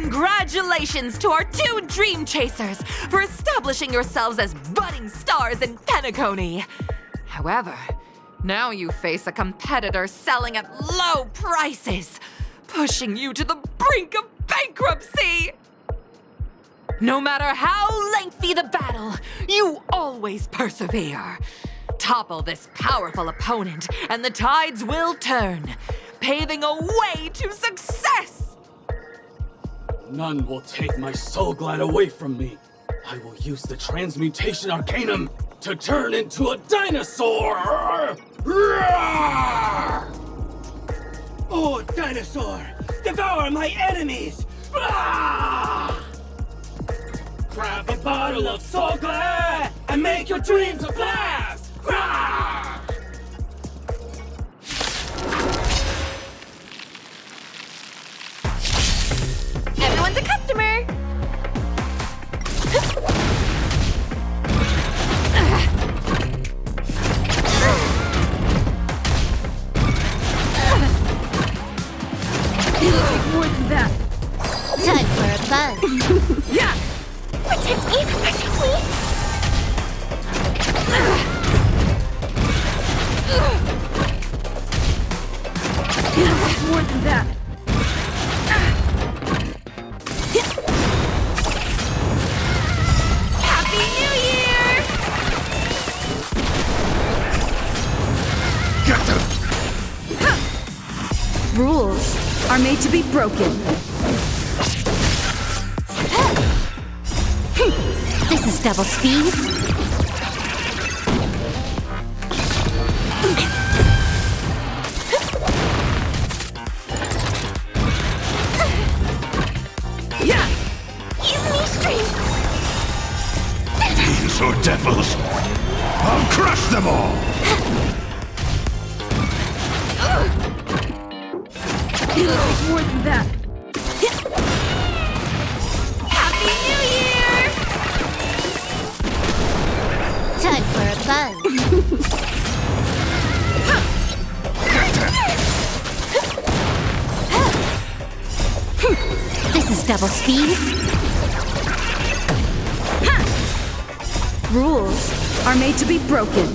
S20: Congratulations to our 2 dream chasers for establishing yourselves as budding stars in Penacony. However, now you face a competitor selling at low prices, pushing you to the brink of bankruptcy. No matter how lengthy the battle, you always persevere. Topple this powerful opponent, and the tides will turn, paving a way to success!
S3: None will take my soul glad away from me. I will use the transmutation arcanum to turn into a dinosaur!
S4: Oh, dinosaur! Devour my enemies! Grab a bottle of soul glad and make your dreams a blast!
S6: Everyone's a customer!
S22: It'll take more than that.
S12: Time for a buzz.
S22: Yeah!
S12: Protect me! Protect me!
S22: It'll take more than that.
S6: Happy New Year!
S19: Get them!
S22: Rules are made to be broken.
S12: This is double speed.
S22: Yeah!
S12: Use me stream.
S19: These are devils! I'll crush them all!
S22: It'll take more than that.
S6: Happy New Year!
S12: Time for a buzz. This is double speed.
S22: Rules are made to be broken.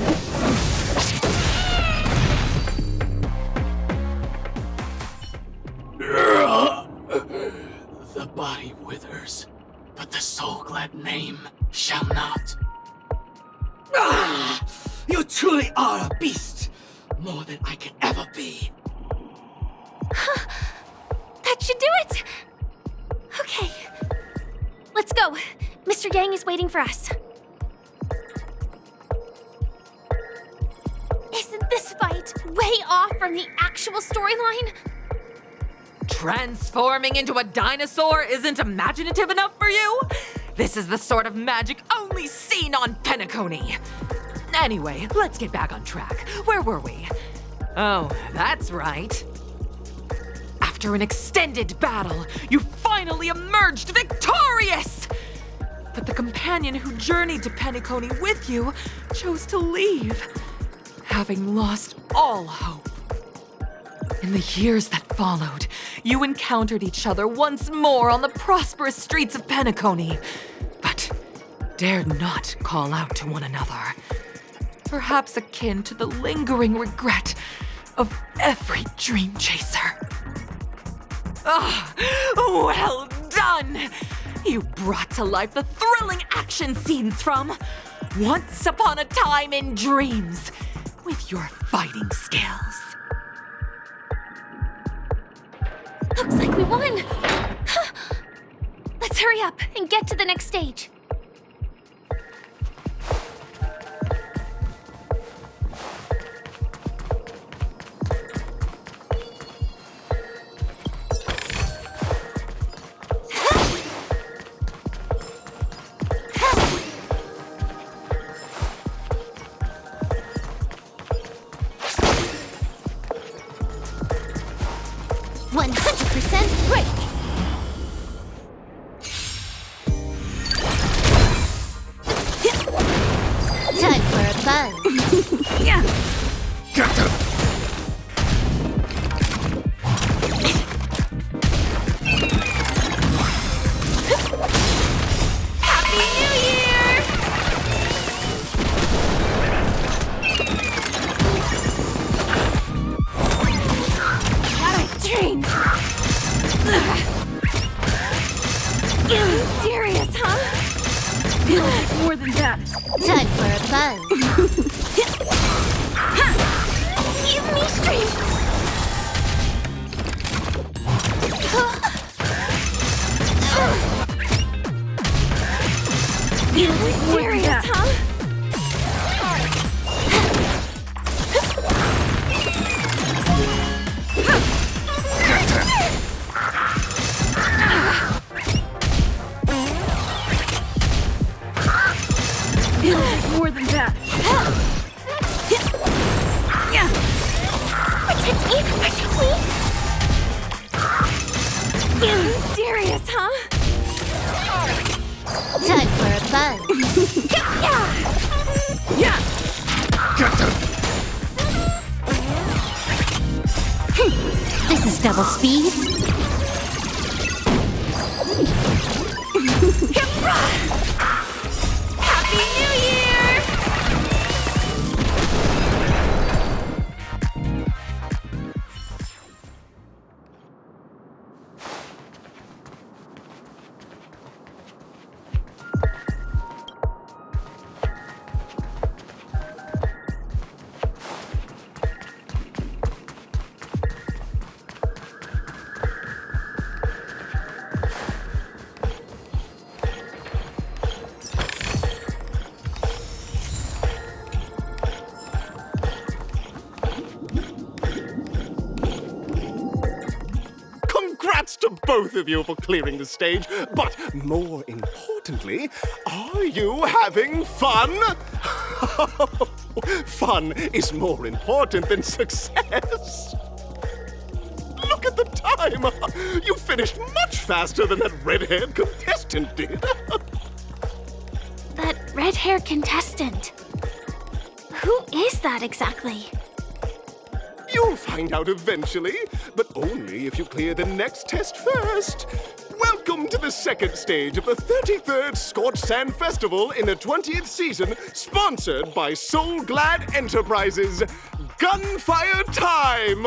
S3: The body withers, but the soul glad name shall not.
S4: You truly are a beast! More than I can ever be.
S9: That should do it! Okay. Let's go. Mr. Yang is waiting for us. Isn't this fight way off from the actual storyline?
S20: Transforming into a dinosaur isn't imaginative enough for you? This is the sort of magic only seen on Penacony. Anyway, let's get back on track. Where were we? Oh, that's right. After an extended battle, you finally emerged victorious! But the companion who journeyed to Penacony with you chose to leave, having lost all hope. In the years that followed, you encountered each other once more on the prosperous streets of Penacony, but dared not call out to one another. Perhaps akin to the lingering regret of every dream chaser. Ah, well done! You brought to life the thrilling action scenes from Once Upon a Time in Dreams with your fighting skills.
S9: Looks like we won! Let's hurry up and get to the next stage.
S22: Yeah.
S19: Get them!
S9: Serious, huh?
S22: Feels like more than that.
S12: Time for a buzz.
S9: Give me strength!
S22: Feels like more than
S9: Serious,
S22: that.
S9: huh?
S22: Feels like more than that.
S9: Protect me! Protect me! Serious, huh?
S12: Time for a buzz. This is double speed.
S9: Happy New Year!
S19: Congrats to both of you for clearing the stage, but more importantly, are you having fun? Fun is more important than success. Look at the time! You finished much faster than that red-haired contestant did.
S9: That red-haired contestant. Who is that exactly?
S19: You'll find out eventually, but only if you clear the next test first. Welcome to the second stage of the 33rd Scorched Sand Festival in the 20th season, sponsored by Soul Glad Enterprises. Gunfire time!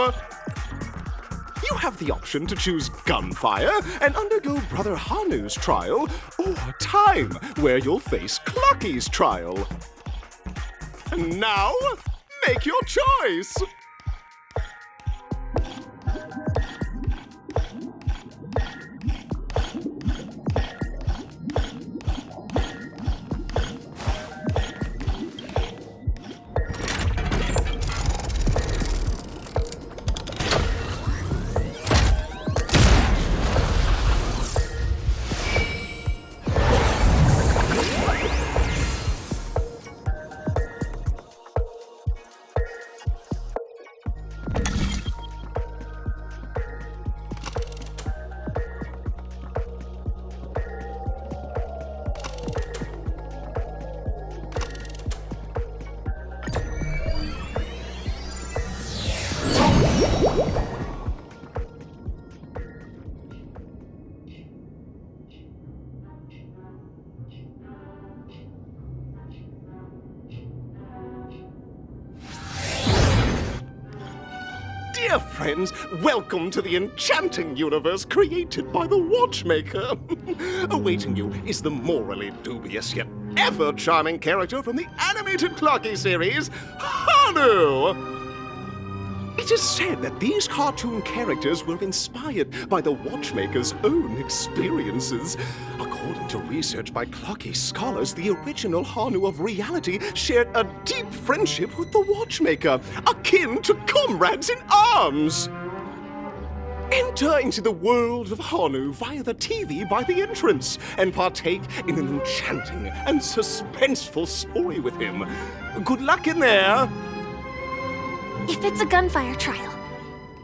S19: You have the option to choose gunfire and undergo Brother Hanu's trial, or time, where you'll face Clucky's trial. And now, make your choice! Dear friends, welcome to the enchanting universe created by the Watchmaker. Awaiting you is the morally dubious yet ever charming character from the animated Clocky series, Hanu! It is said that these cartoon characters were inspired by the Watchmaker's own experiences. According to research by Clocky scholars, the original Hanu of reality shared a deep friendship with the Watchmaker, akin to comrades in arms. Enter into the world of Hanu via the TV by the entrance and partake in an enchanting and suspenseful story with him. Good luck in there!
S9: If it's a gunfire trial,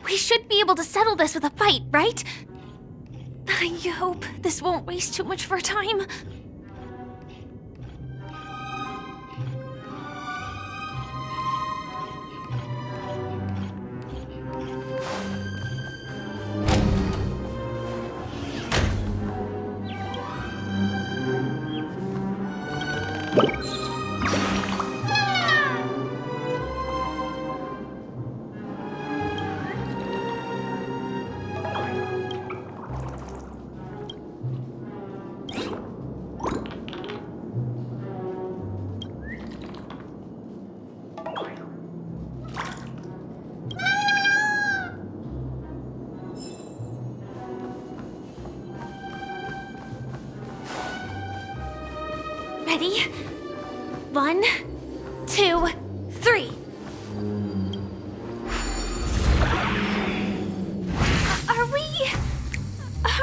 S9: we should be able to settle this with a fight, right? I hope this won't waste too much of our time. Ready? 1, 2, 3.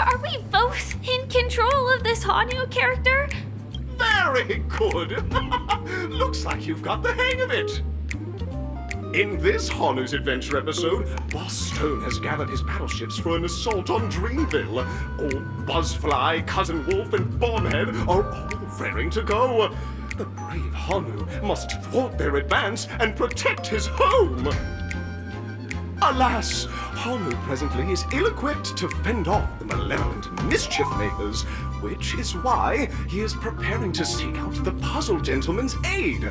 S9: Are we both in control of this Hanu character?
S19: Very good! Looks like you've got the hang of it! In this Hanu's Adventure episode, Boss Stone has gathered his battleships for an assault on Dreamville. Old Buzzfly, Cousin Wolf, and Bombhead are all raring to go. The brave Hanu must thwart their advance and protect his home! Alas, Hanu presently is ill-equipped to fend off the malevolent mischief makers, which is why he is preparing to seek out the Puzzle Gentleman's aid.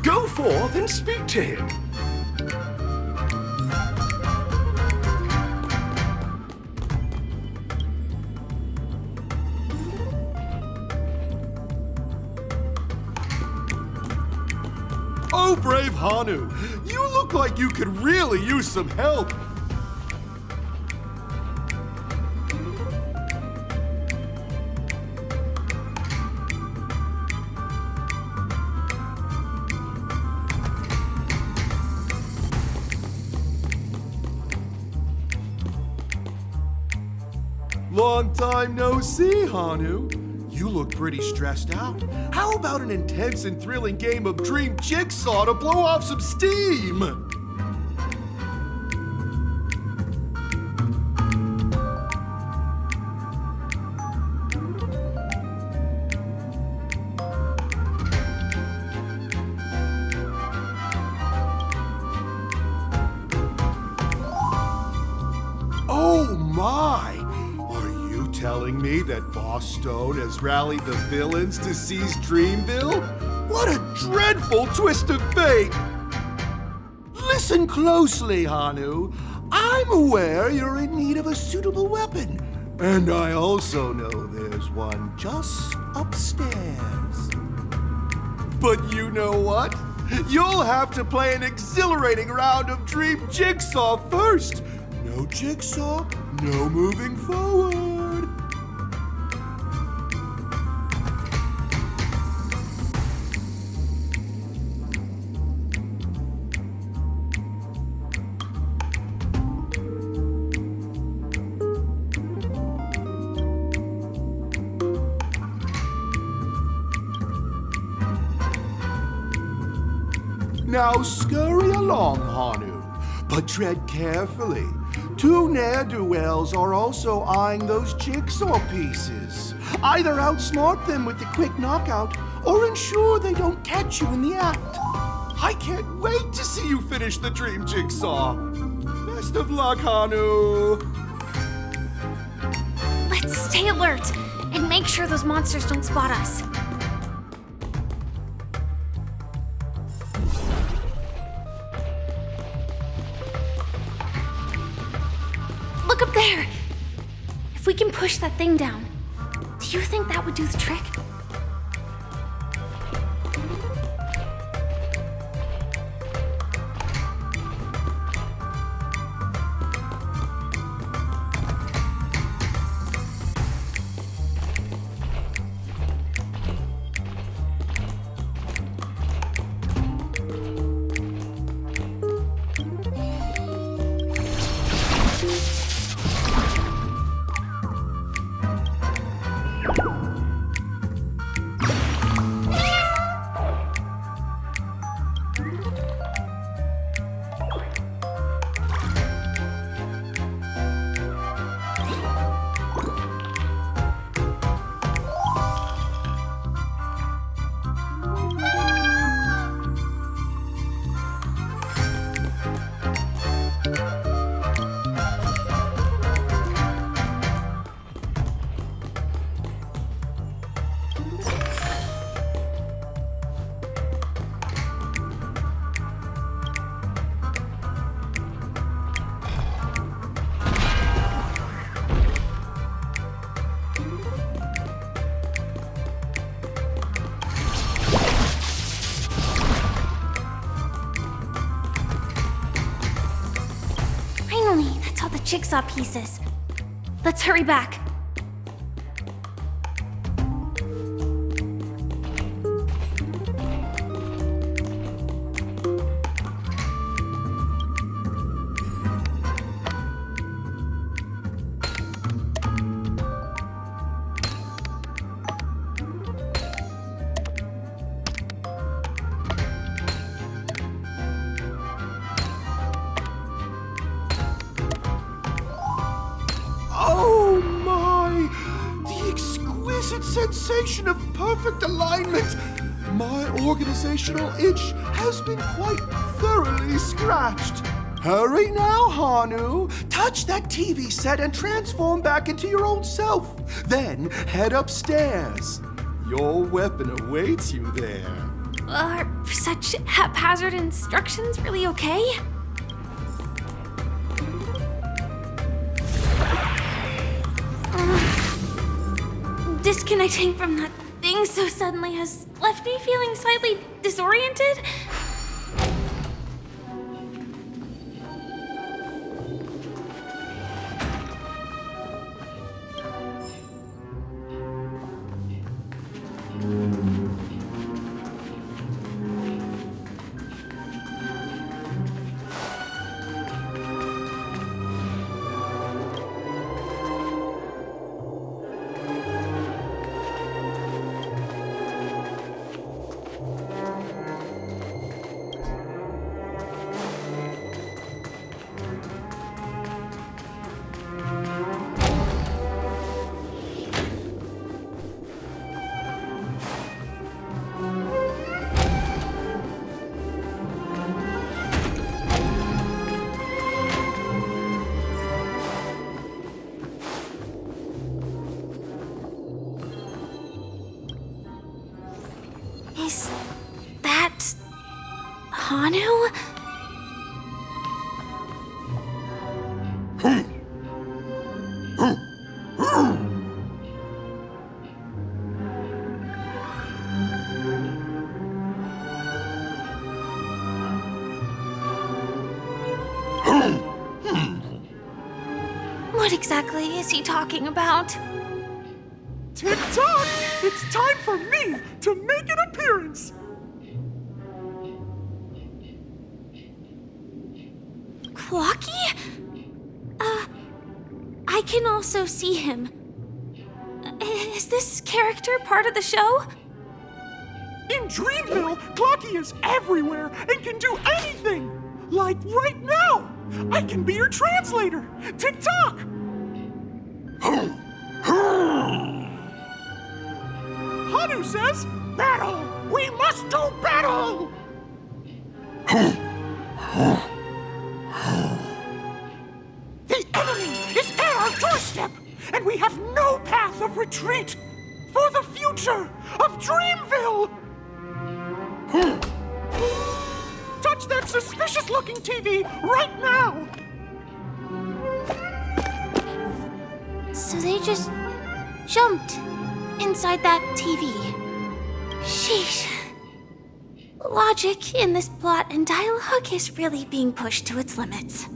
S19: Go forth and speak to him.
S1: Oh, brave Hanu, you look like you could really use some help. Long time no see, Hanu. You look pretty stressed out. How about an intense and thrilling game of Dream Jigsaw to blow off some steam? Oh my! Telling me that Boss Stone has rallied the villains to seize Dreamville? What a dreadful twist of fate! Listen closely, Hanu. I'm aware you're in need of a suitable weapon. And I also know there's one just upstairs. But you know what? You'll have to play an exhilarating round of Dream Jigsaw first. No Jigsaw, no moving forward. Now scurry along, Hanu, but tread carefully. Two ne'er-do-wells are also eyeing those jigsaw pieces. Either outsmart them with the quick knockout, or ensure they don't catch you in the act. I can't wait to see you finish the Dream Jigsaw. Best of luck, Hanu.
S9: Let's stay alert and make sure those monsters don't spot us. Look up there! If we can push that thing down, do you think that would do the trick? Jigsaw pieces. Let's hurry back.
S1: exquisite sensation of perfect alignment. My organizational itch has been quite thoroughly scratched. Hurry now, Hanu. Touch that TV set and transform back into your old self. Then head upstairs. Your weapon awaits you there.
S9: Are such haphazard instructions really okay? Disconnecting from that thing so suddenly has left me feeling slightly disoriented. Is that Hanu? What exactly is he talking about?
S19: Tick-tock! It's time for me to make an appearance!
S9: Clocky? I can also see him. Is this character part of the show?
S19: In Dreamville, Clocky is everywhere and can do anything! Like right now! I can be your translator! Tick-tock! Hanu says, battle! We must do battle! The enemy is at our doorstep, and we have no path of retreat for the future of Dreamville! Touch that suspicious-looking TV right now!
S9: So they just jumped inside that TV. Sheesh. Logic in this plot and dialogue is really being pushed to its limits.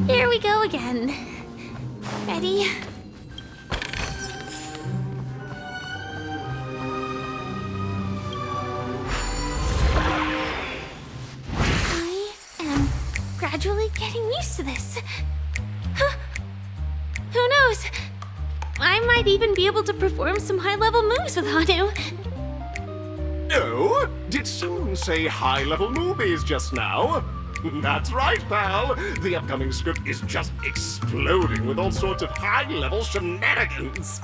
S9: Here we go again. Ready? I am gradually getting used to this. Huh. Who knows? I might even be able to perform some high-level moves with Hanu.
S19: Oh, did someone say high-level movies just now? That's right, pal. The upcoming script is just exploding with all sorts of high-level shenanigans.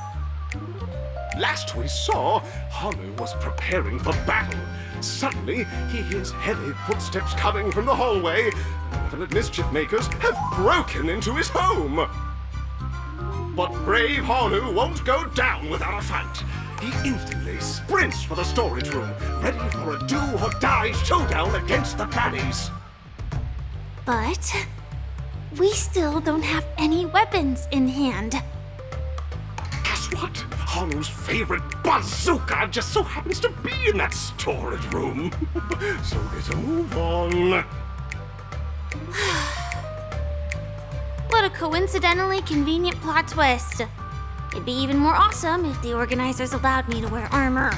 S19: Last we saw, Hanu was preparing for battle. Suddenly, he hears heavy footsteps coming from the hallway. Malevolent mischief makers have broken into his home. But brave Hanu won't go down without a fight. He instantly sprints for the storage room, ready for a do-or-die showdown against the baddies.
S9: But we still don't have any weapons in hand.
S19: Guess what? Hanu's favorite bazooka just so happens to be in that storage room. So get a move on.
S9: What a coincidentally convenient plot twist. It'd be even more awesome if the organizers allowed me to wear armor.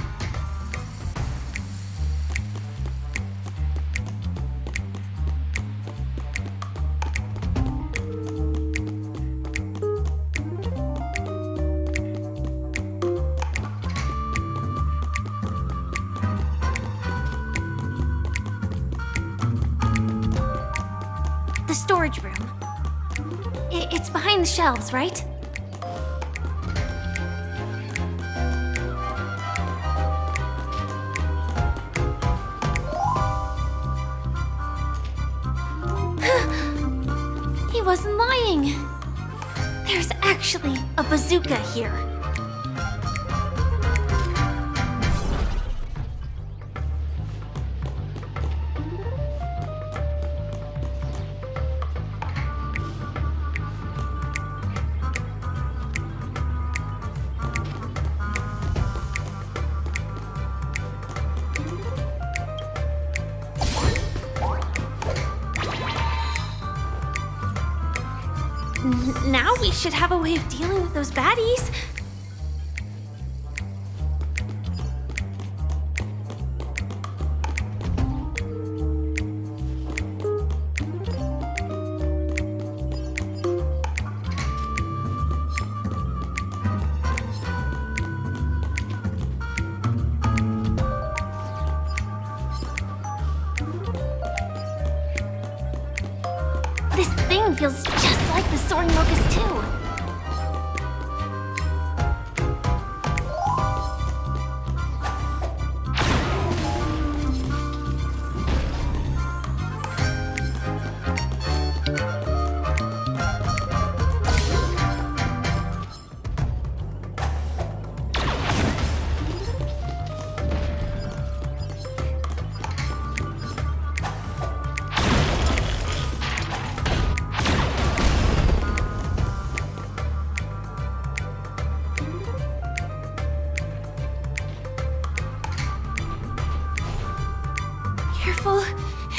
S9: The storage room. It's behind the shelves, right? He wasn't lying. There's actually a bazooka here. Now we should have a way of dealing with those baddies. This thing feels just like the soaring locust too. Careful.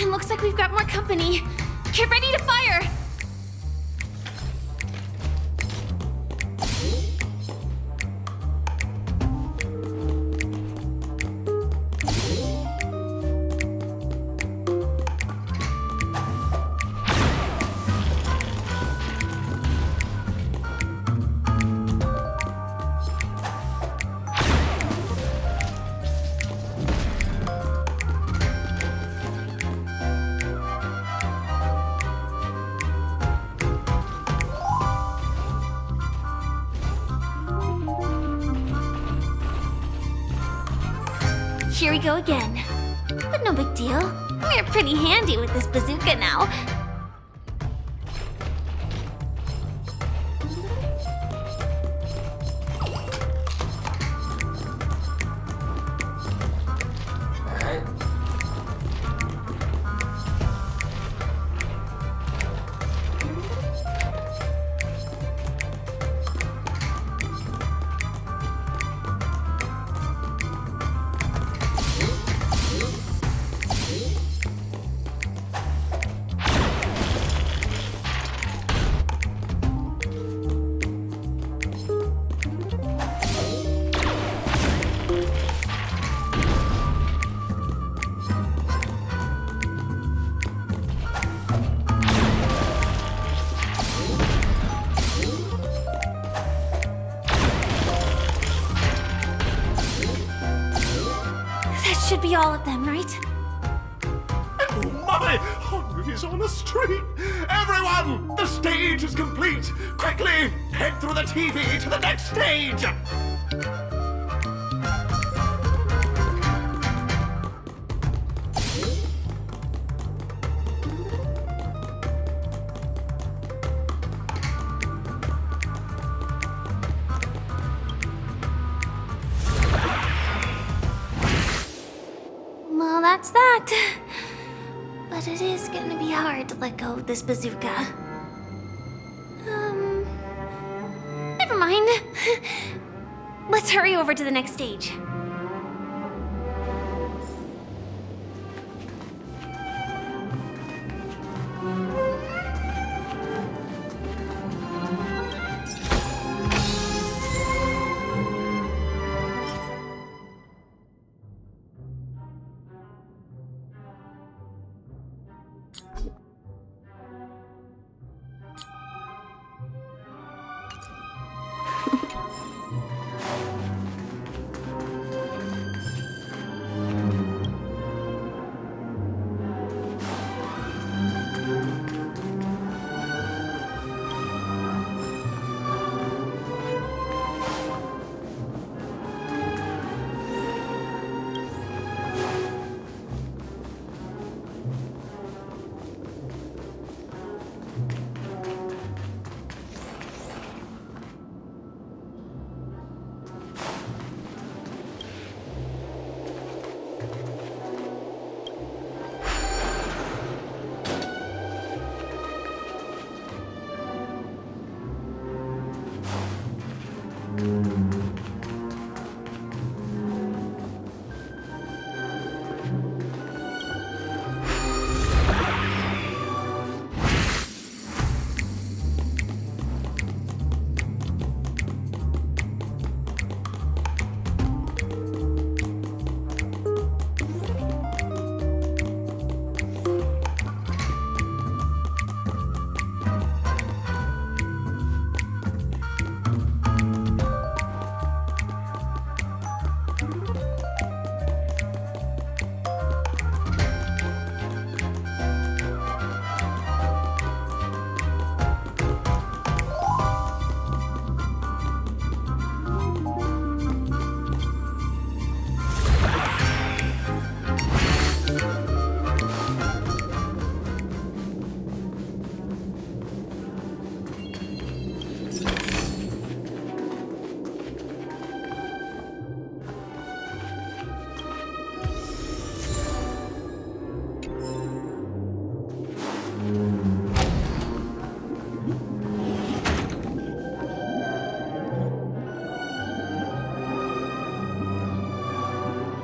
S9: It looks like we've got more company. Get ready to fire! Here we go again. But no big deal. We're pretty handy with this bazooka now. Should be all of them, right?
S19: Oh my! Hanu is on a streak! Everyone! The stage is complete! Quickly! Head through the TV to the next stage!
S9: Well, that's that. But it is gonna be hard to let go of this bazooka. mind? Let's hurry over to the next stage.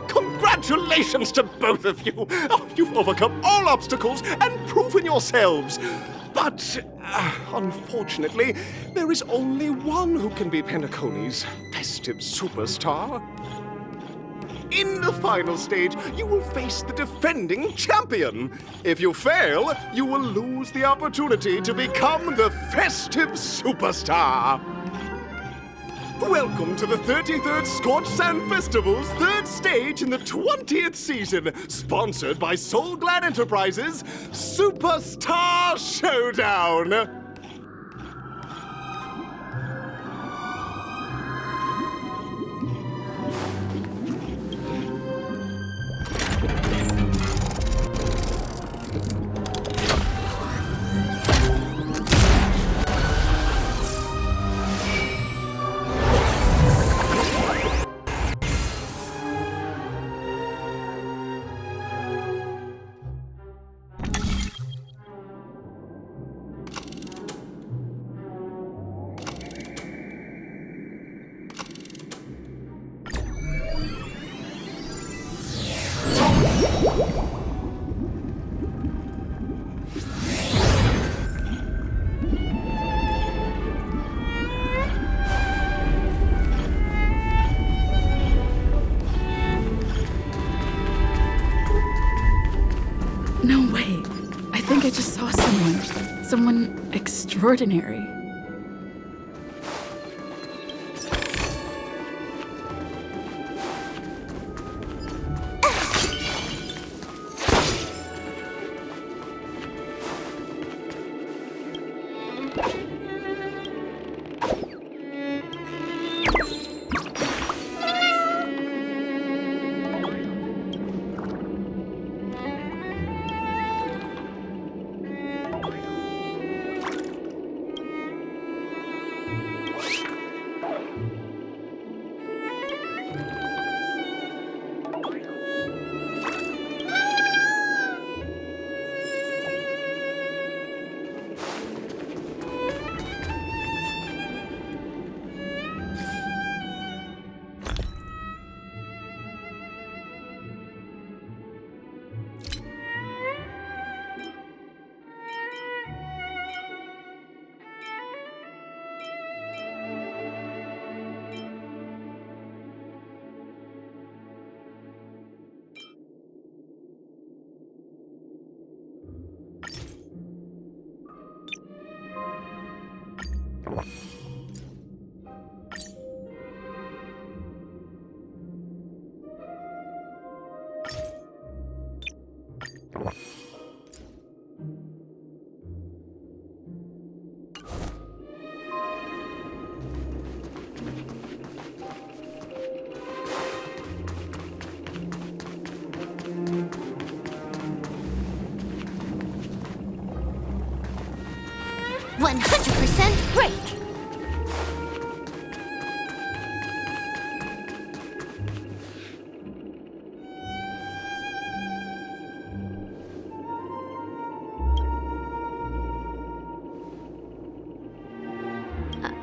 S19: Congratulations to both of you! Oh, you've overcome all obstacles and proven yourselves! But, unfortunately, there is only one who can be Penacony's festive superstar. In the final stage, you will face the defending champion. If you fail, you will lose the opportunity to become the festive superstar. Welcome to the 33rd Scorched Sand Festival's third stage in the 20th season, sponsored by Soul Glad Enterprises, Superstar Showdown!
S22: Someone extraordinary.
S9: %100% break!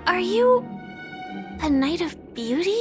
S9: Are you a Knight of Beauty?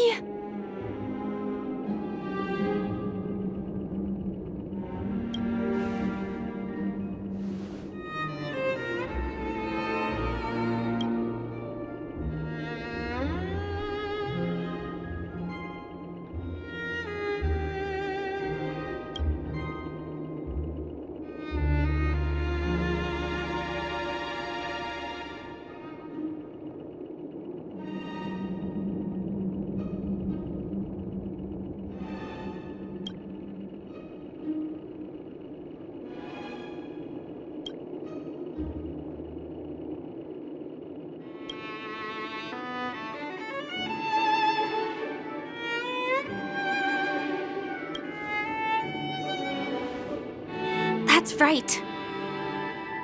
S9: That's right.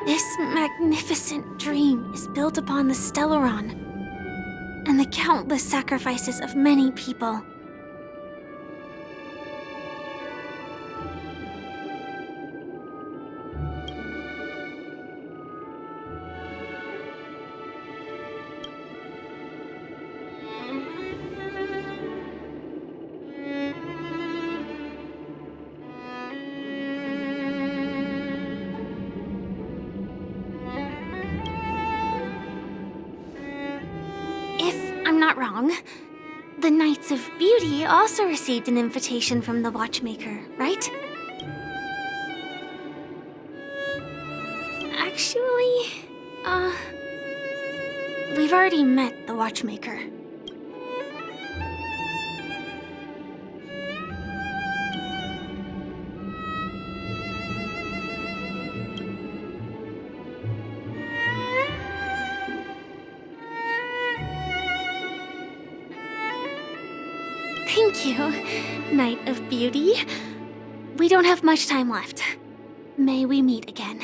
S9: This magnificent dream is built upon the Stellaron and the countless sacrifices of many people. Not wrong. The Knights of Beauty also received an invitation from the Watchmaker, right? Actually, we've already met the Watchmaker. Thank you, Knight of Beauty. We don't have much time left. May we meet again.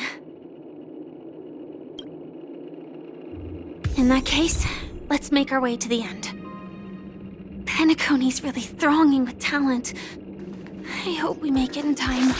S9: In that case, let's make our way to the end. Penacony's really thronging with talent. I hope we make it in time.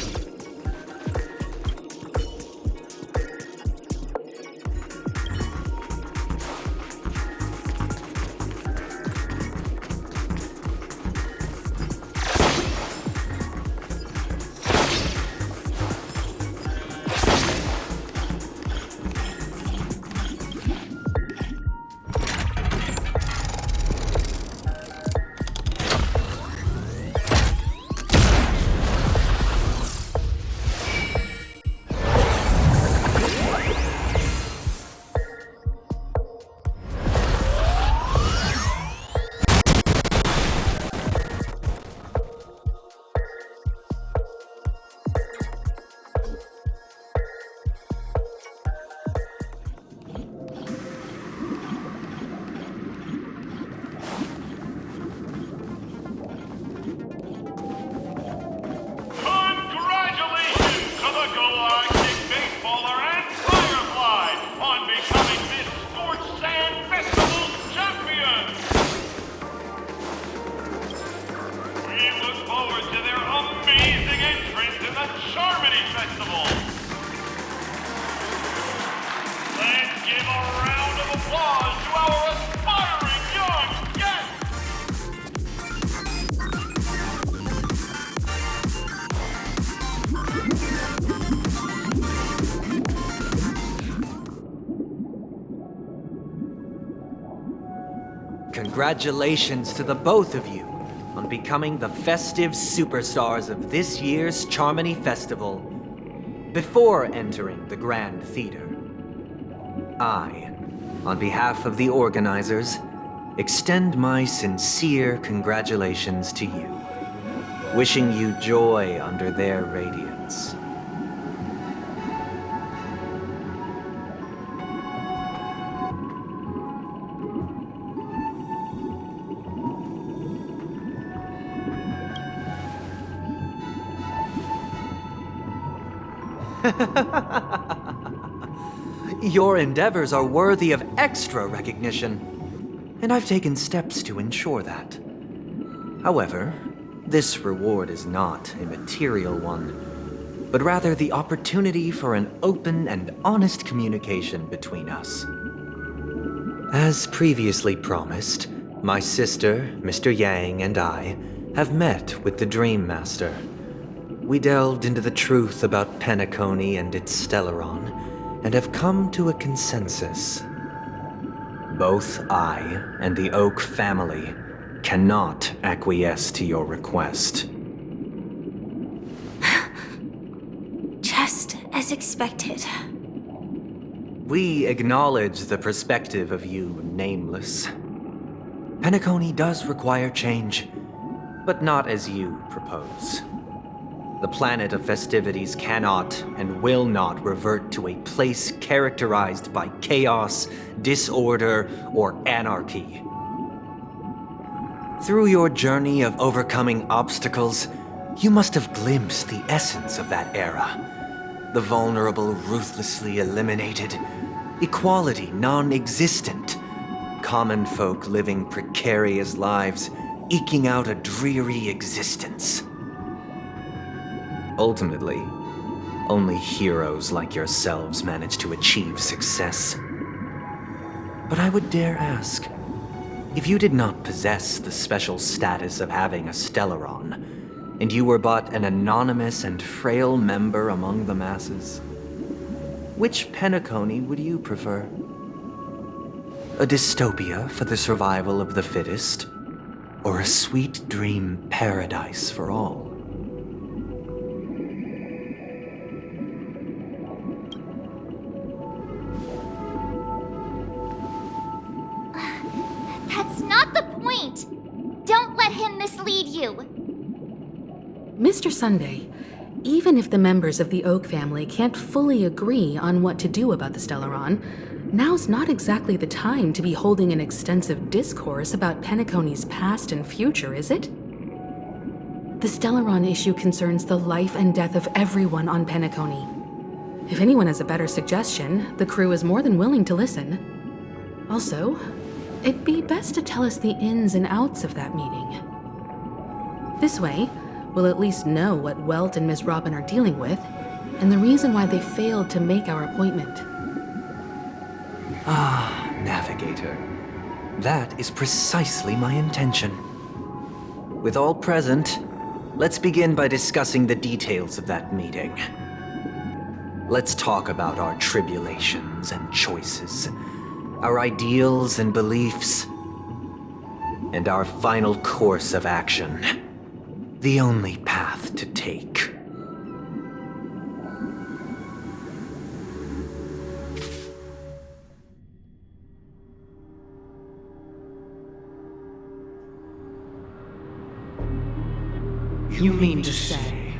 S2: Congratulations to the both of you on becoming the festive superstars of this year's Charmony Festival before entering the Grand Theater. I on behalf of the organizers, extend my sincere congratulations to you, wishing you joy under their radiance. Your endeavors are worthy of extra recognition, and I've taken steps to ensure that. However, this reward is not a material one, but rather the opportunity for an open and honest communication between us. As previously promised, my sister, Mr. Yang, and I have met with the Dream Master. We delved into the truth about Penacony and its Stellaron, and have come to a consensus. Both I and the Oak family cannot acquiesce to your request.
S9: Just as expected.
S2: We acknowledge the perspective of you, Nameless. Penacony does require change, but not as you propose. The planet of festivities cannot and will not revert to a place characterized by chaos, disorder, or anarchy. Through your journey of overcoming obstacles, you must have glimpsed the essence of that era. The vulnerable ruthlessly eliminated, equality non-existent, common folk living precarious lives, eking out a dreary existence. Ultimately, only heroes like yourselves manage to achieve success. But I would dare ask, if you did not possess the special status of having a Stellaron, and you were but an anonymous and frail member among the masses, which Penacony would you prefer? A dystopia for the survival of the fittest, or a sweet dream paradise for all?
S12: That's not the point! Don't let him mislead you!
S11: Mr. Sunday, even if the members of the Oak family can't fully agree on what to do about the Stellaron, now's not exactly the time to be holding an extensive discourse about Penacony's past and future, is it? The Stellaron issue concerns the life and death of everyone on Penacony. If anyone has a better suggestion, the crew is more than willing to listen. Also, it'd be best to tell us the ins and outs of that meeting. This way, we'll at least know what Welt and Miss Robin are dealing with, and the reason why they failed to make our appointment.
S2: Ah, Navigator. That is precisely my intention. With all present, let's begin by discussing the details of that meeting. Let's talk about our tribulations and choices, our ideals and beliefs, and our final course of action. The only path to take.
S7: You mean to say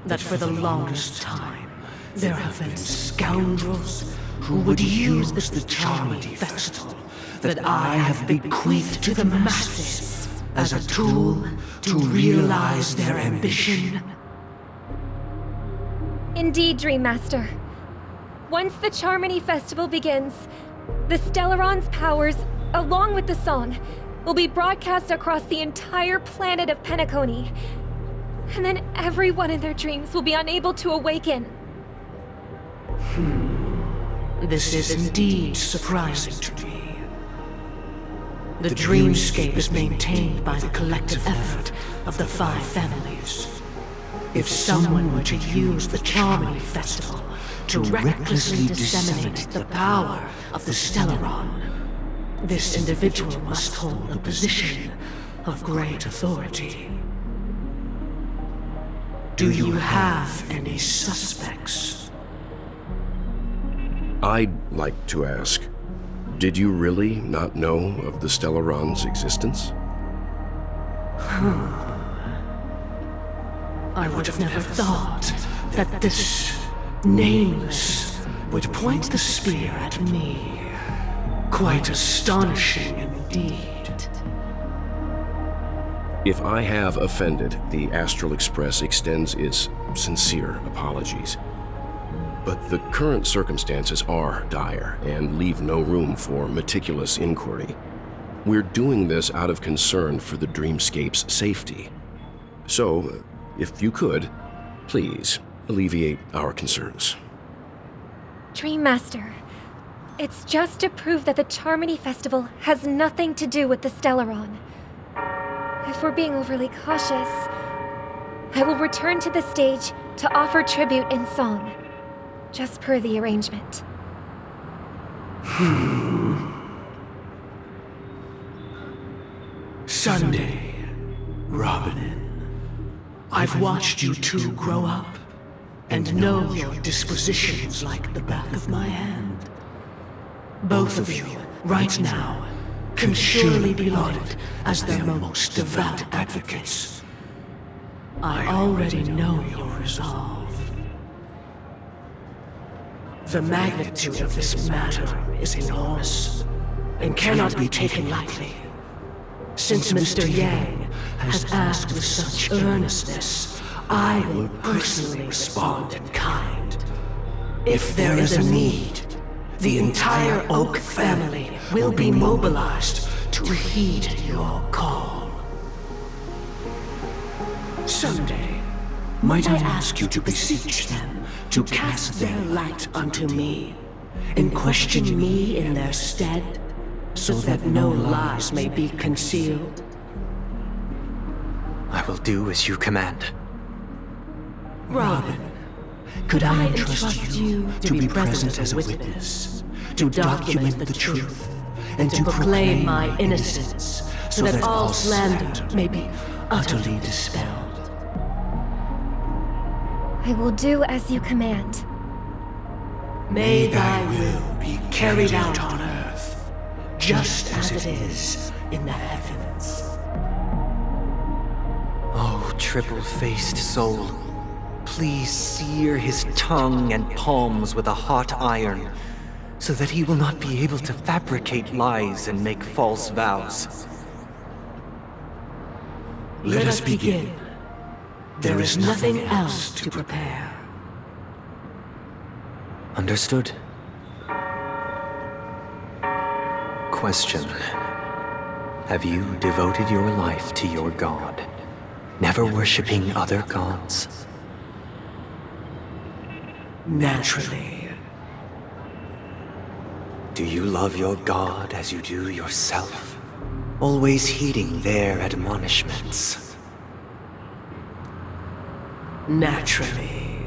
S7: that for the longest time, there have been scoundrels who would use the charming festival that I have bequeathed to the masses as a tool to realize their ambition?
S5: Indeed, Dream Master. Once the Charmony Festival begins, the Stellaron's powers, along with the song, will be broadcast across the entire planet of Penacony. And then everyone in their dreams will be unable to awaken.
S7: This is indeed surprising to me. The dreamscape is maintained by the collective effort of the 5 families. If someone were to use the Charmony Festival to recklessly disseminate the power of the Stellaron, this individual must hold a position of great authority. Do you have any suspects?
S10: I'd like to ask,
S8: Did you really not know of the Stellaron's existence?
S7: I would have never thought that this Nameless would point the spear at me. Quite astonishing indeed.
S8: If I have offended, the Astral Express extends its sincere apologies. But the current circumstances are dire and leave no room for meticulous inquiry. We're doing this out of concern for the Dreamscape's safety. So, if you could, please alleviate our concerns.
S5: Dream Master, it's just to prove that the Charmony Festival has nothing to do with the Stellaron. If we're being overly cautious, I will return to the stage to offer tribute in song, just per the arrangement.
S7: Sunday, Robin. I've watched you two grow up, and know your dispositions like the back of my hand. Both of you, right now, can surely be lauded as their most devout advocates. I already know your resolve. The magnitude of this matter is enormous, and cannot be taken lightly. Since Mr. Yang has asked with such earnestness, I will personally respond in kind. If there is a need, the entire Oak family will be mobilized to heed your call. Someday, might I ask you to beseech them to cast their light unto me, and question me in their stead, so that no lies may be concealed?
S2: I will do as you command.
S7: Robin, could I entrust you to be present as a witness, to document the truth, and to proclaim my innocence, so that all slander may be utterly dispelled?
S5: I will do as you command.
S7: May thy will be carried out on earth, just as it is in the heavens.
S2: Oh, triple-faced soul, please sear his tongue and palms with a hot iron, so that he will not be able to fabricate lies and make false vows.
S7: Let us begin. There is nothing else to prepare.
S2: Understood. Question. Have you devoted your life to your god, never worshipping other gods?
S7: Naturally.
S2: Do you love your god as you do yourself, always heeding their admonishments?
S7: Naturally.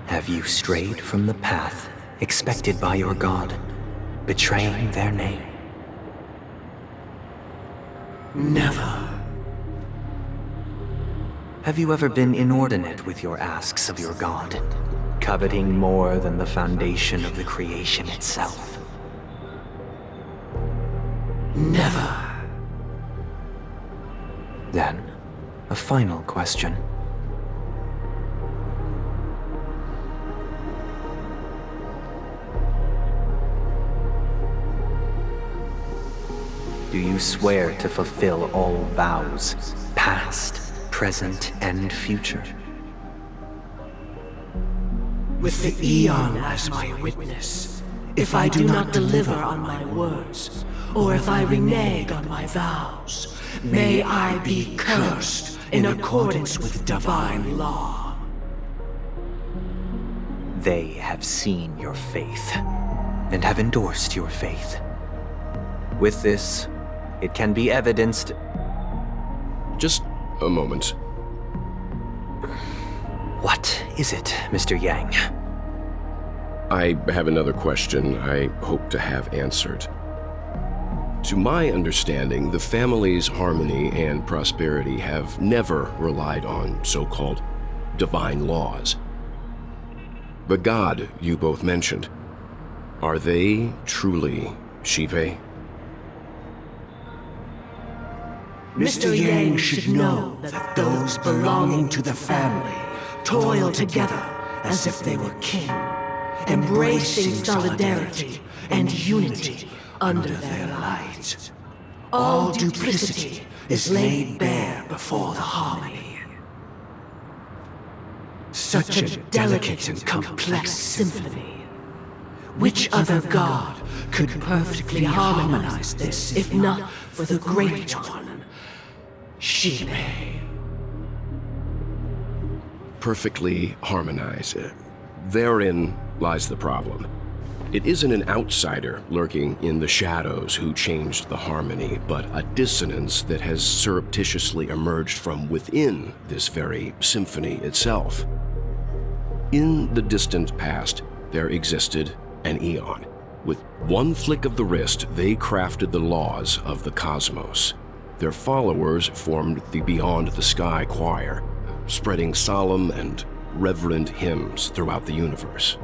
S2: Have you strayed from the path expected by your god, betraying their name?
S7: Never.
S2: Have you ever been inordinate with your asks of your god, coveting more than the foundation of the creation itself?
S7: Never.
S2: Then, a final question. Do you swear to fulfill all vows, past, present, and future?
S7: With the Eon as my witness, if I do not deliver on my words, or if I renege on my vows, may I be cursed in accordance with divine law.
S2: They have seen your faith, and have endorsed your faith. With this, it can be evidenced...
S8: Just a moment.
S2: What is it, Mr. Yang?
S8: I have another question I hope to have answered. To my understanding, the family's harmony and prosperity have never relied on so-called divine laws. The god you both mentioned, Are they truly Shipe?
S7: Mr. Yang should know that those belonging to the family toil together as if they were kin, embracing solidarity and unity under their light. All duplicity is laid bare before the harmony. Such a delicate and complex symphony. Which other god could perfectly harmonize this, if not for the Great One? Shipe.
S8: Perfectly harmonize. Therein lies the problem. It isn't an outsider lurking in the shadows who changed the harmony, but a dissonance that has surreptitiously emerged from within this very symphony itself. In the distant past, there existed an eon. With one flick of the wrist, they crafted the laws of the cosmos. Their followers formed the Beyond the Sky Choir, spreading solemn and reverent hymns throughout the universe.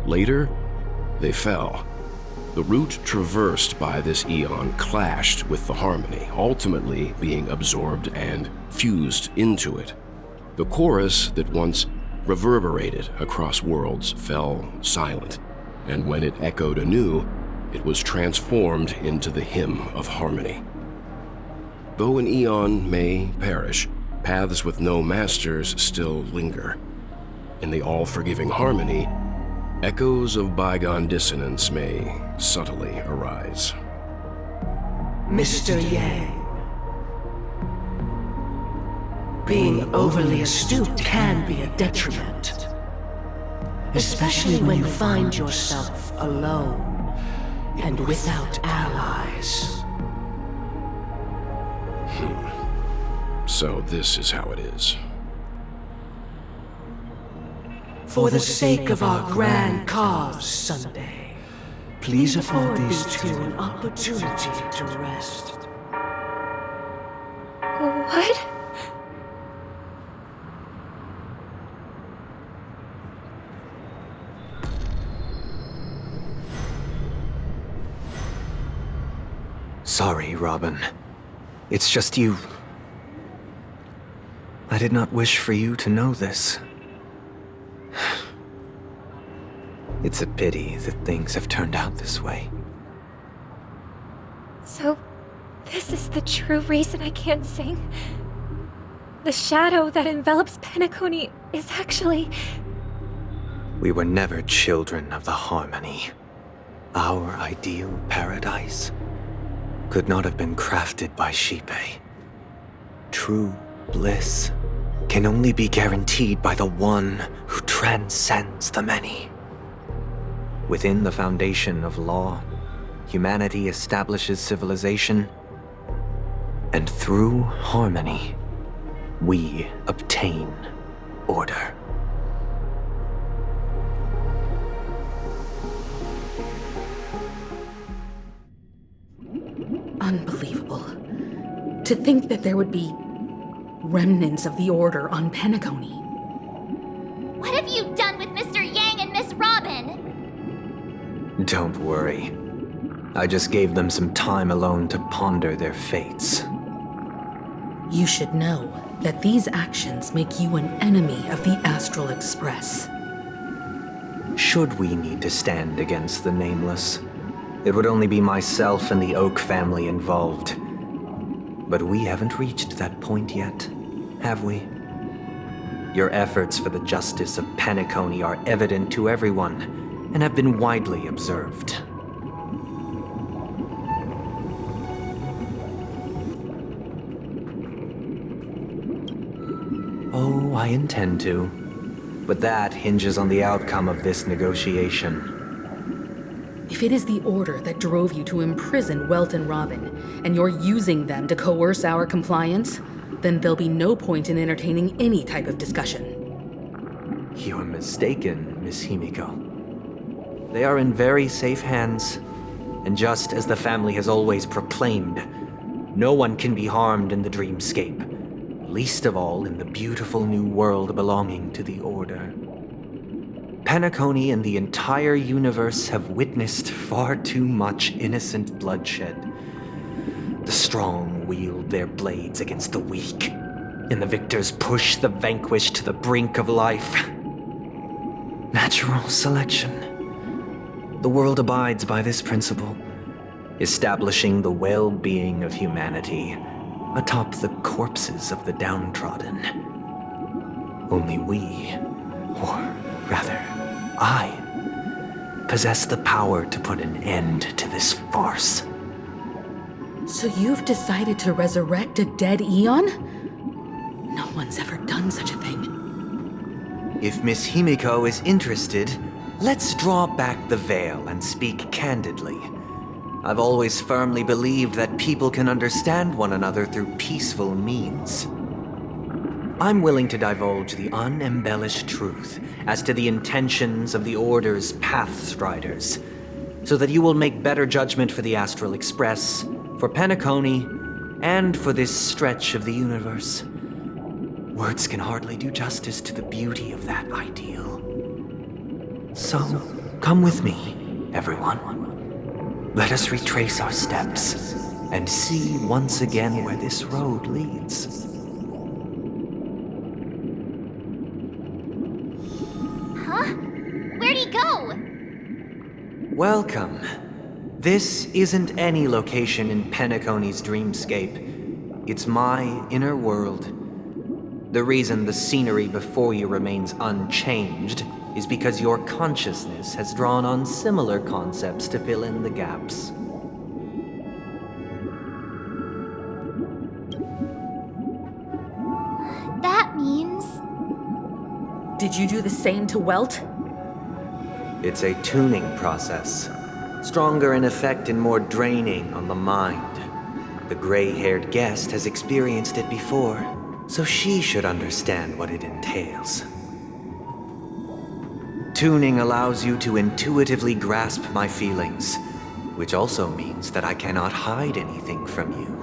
S8: Later, they fell. The route traversed by this eon clashed with the harmony, ultimately being absorbed and fused into it. The chorus that once reverberated across worlds fell silent, and when it echoed anew, it was transformed into the hymn of harmony. Though an eon may perish, paths with no masters still linger. In the all-forgiving harmony, echoes of bygone dissonance may subtly arise.
S7: Mr. Yang. Being overly astute can be a detriment. Especially when you find yourself alone and without allies.
S8: So this is how it is.
S7: For the sake of our grand cause, Sunday, please afford these two an opportunity to rest.
S5: What?
S2: Sorry, Robin. It's just you. I did not wish for you to know this. It's a pity that things have turned out this way.
S5: So, this is the true reason I can't sing? The shadow that envelops Penacony is actually...
S2: We were never children of the harmony. Our ideal paradise could not have been crafted by Shipe. True bliss can only be guaranteed by the one who transcends the many. Within the foundation of law, humanity establishes civilization, and through harmony, we obtain order.
S11: Unbelievable. To think that there would be remnants of the Order on Penacony.
S12: What have you done with Mr. Yang and Miss Robin?
S2: Don't worry. I just gave them some time alone to ponder their fates.
S11: You should know that these actions make you an enemy of the Astral Express.
S2: Should we need to stand against the Nameless, it would only be myself and the Oak family involved. But we haven't reached that point yet, have we? Your efforts for the justice of Penacony are evident to everyone, and have been widely observed. Oh, I intend to. But that hinges on the outcome of this negotiation.
S11: If it is the Order that drove you to imprison Welt and Robin, and you're using them to coerce our compliance, then there'll be no point in entertaining any type of discussion.
S2: You're mistaken, Miss Himiko. They are in very safe hands, and just as the family has always proclaimed, no one can be harmed in the dreamscape, least of all in the beautiful new world belonging to the Order. Penacony and the entire universe have witnessed far too much innocent bloodshed. The strong wield their blades against the weak, and the victors push the vanquished to the brink of life. Natural selection. The world abides by this principle, establishing the well-being of humanity atop the corpses of the downtrodden. Only we, or rather, I, possess the power to put an end to this farce.
S11: So you've decided to resurrect a dead Eon? No one's ever done such a thing.
S2: If Miss Himiko is interested, let's draw back the veil and speak candidly. I've always firmly believed that people can understand one another through peaceful means. I'm willing to divulge the unembellished truth as to the intentions of the Order's Pathstriders, so that you will make better judgment for the Astral Express, for Penacony, and for this stretch of the universe. Words can hardly do justice to the beauty of that ideal. So, come with me, everyone. Let us retrace our steps and see once again where this road leads.
S12: Huh? Where'd he go?
S2: Welcome. This isn't any location in Penacony's dreamscape. It's my inner world. The reason the scenery before you remains unchanged is because your consciousness has drawn on similar concepts to fill in the gaps.
S12: That means...
S11: Did you do the same to Welt?
S2: It's a tuning process. Stronger in effect and more draining on the mind. The gray-haired guest has experienced it before, so she should understand what it entails. Tuning allows you to intuitively grasp my feelings, which also means that I cannot hide anything from you.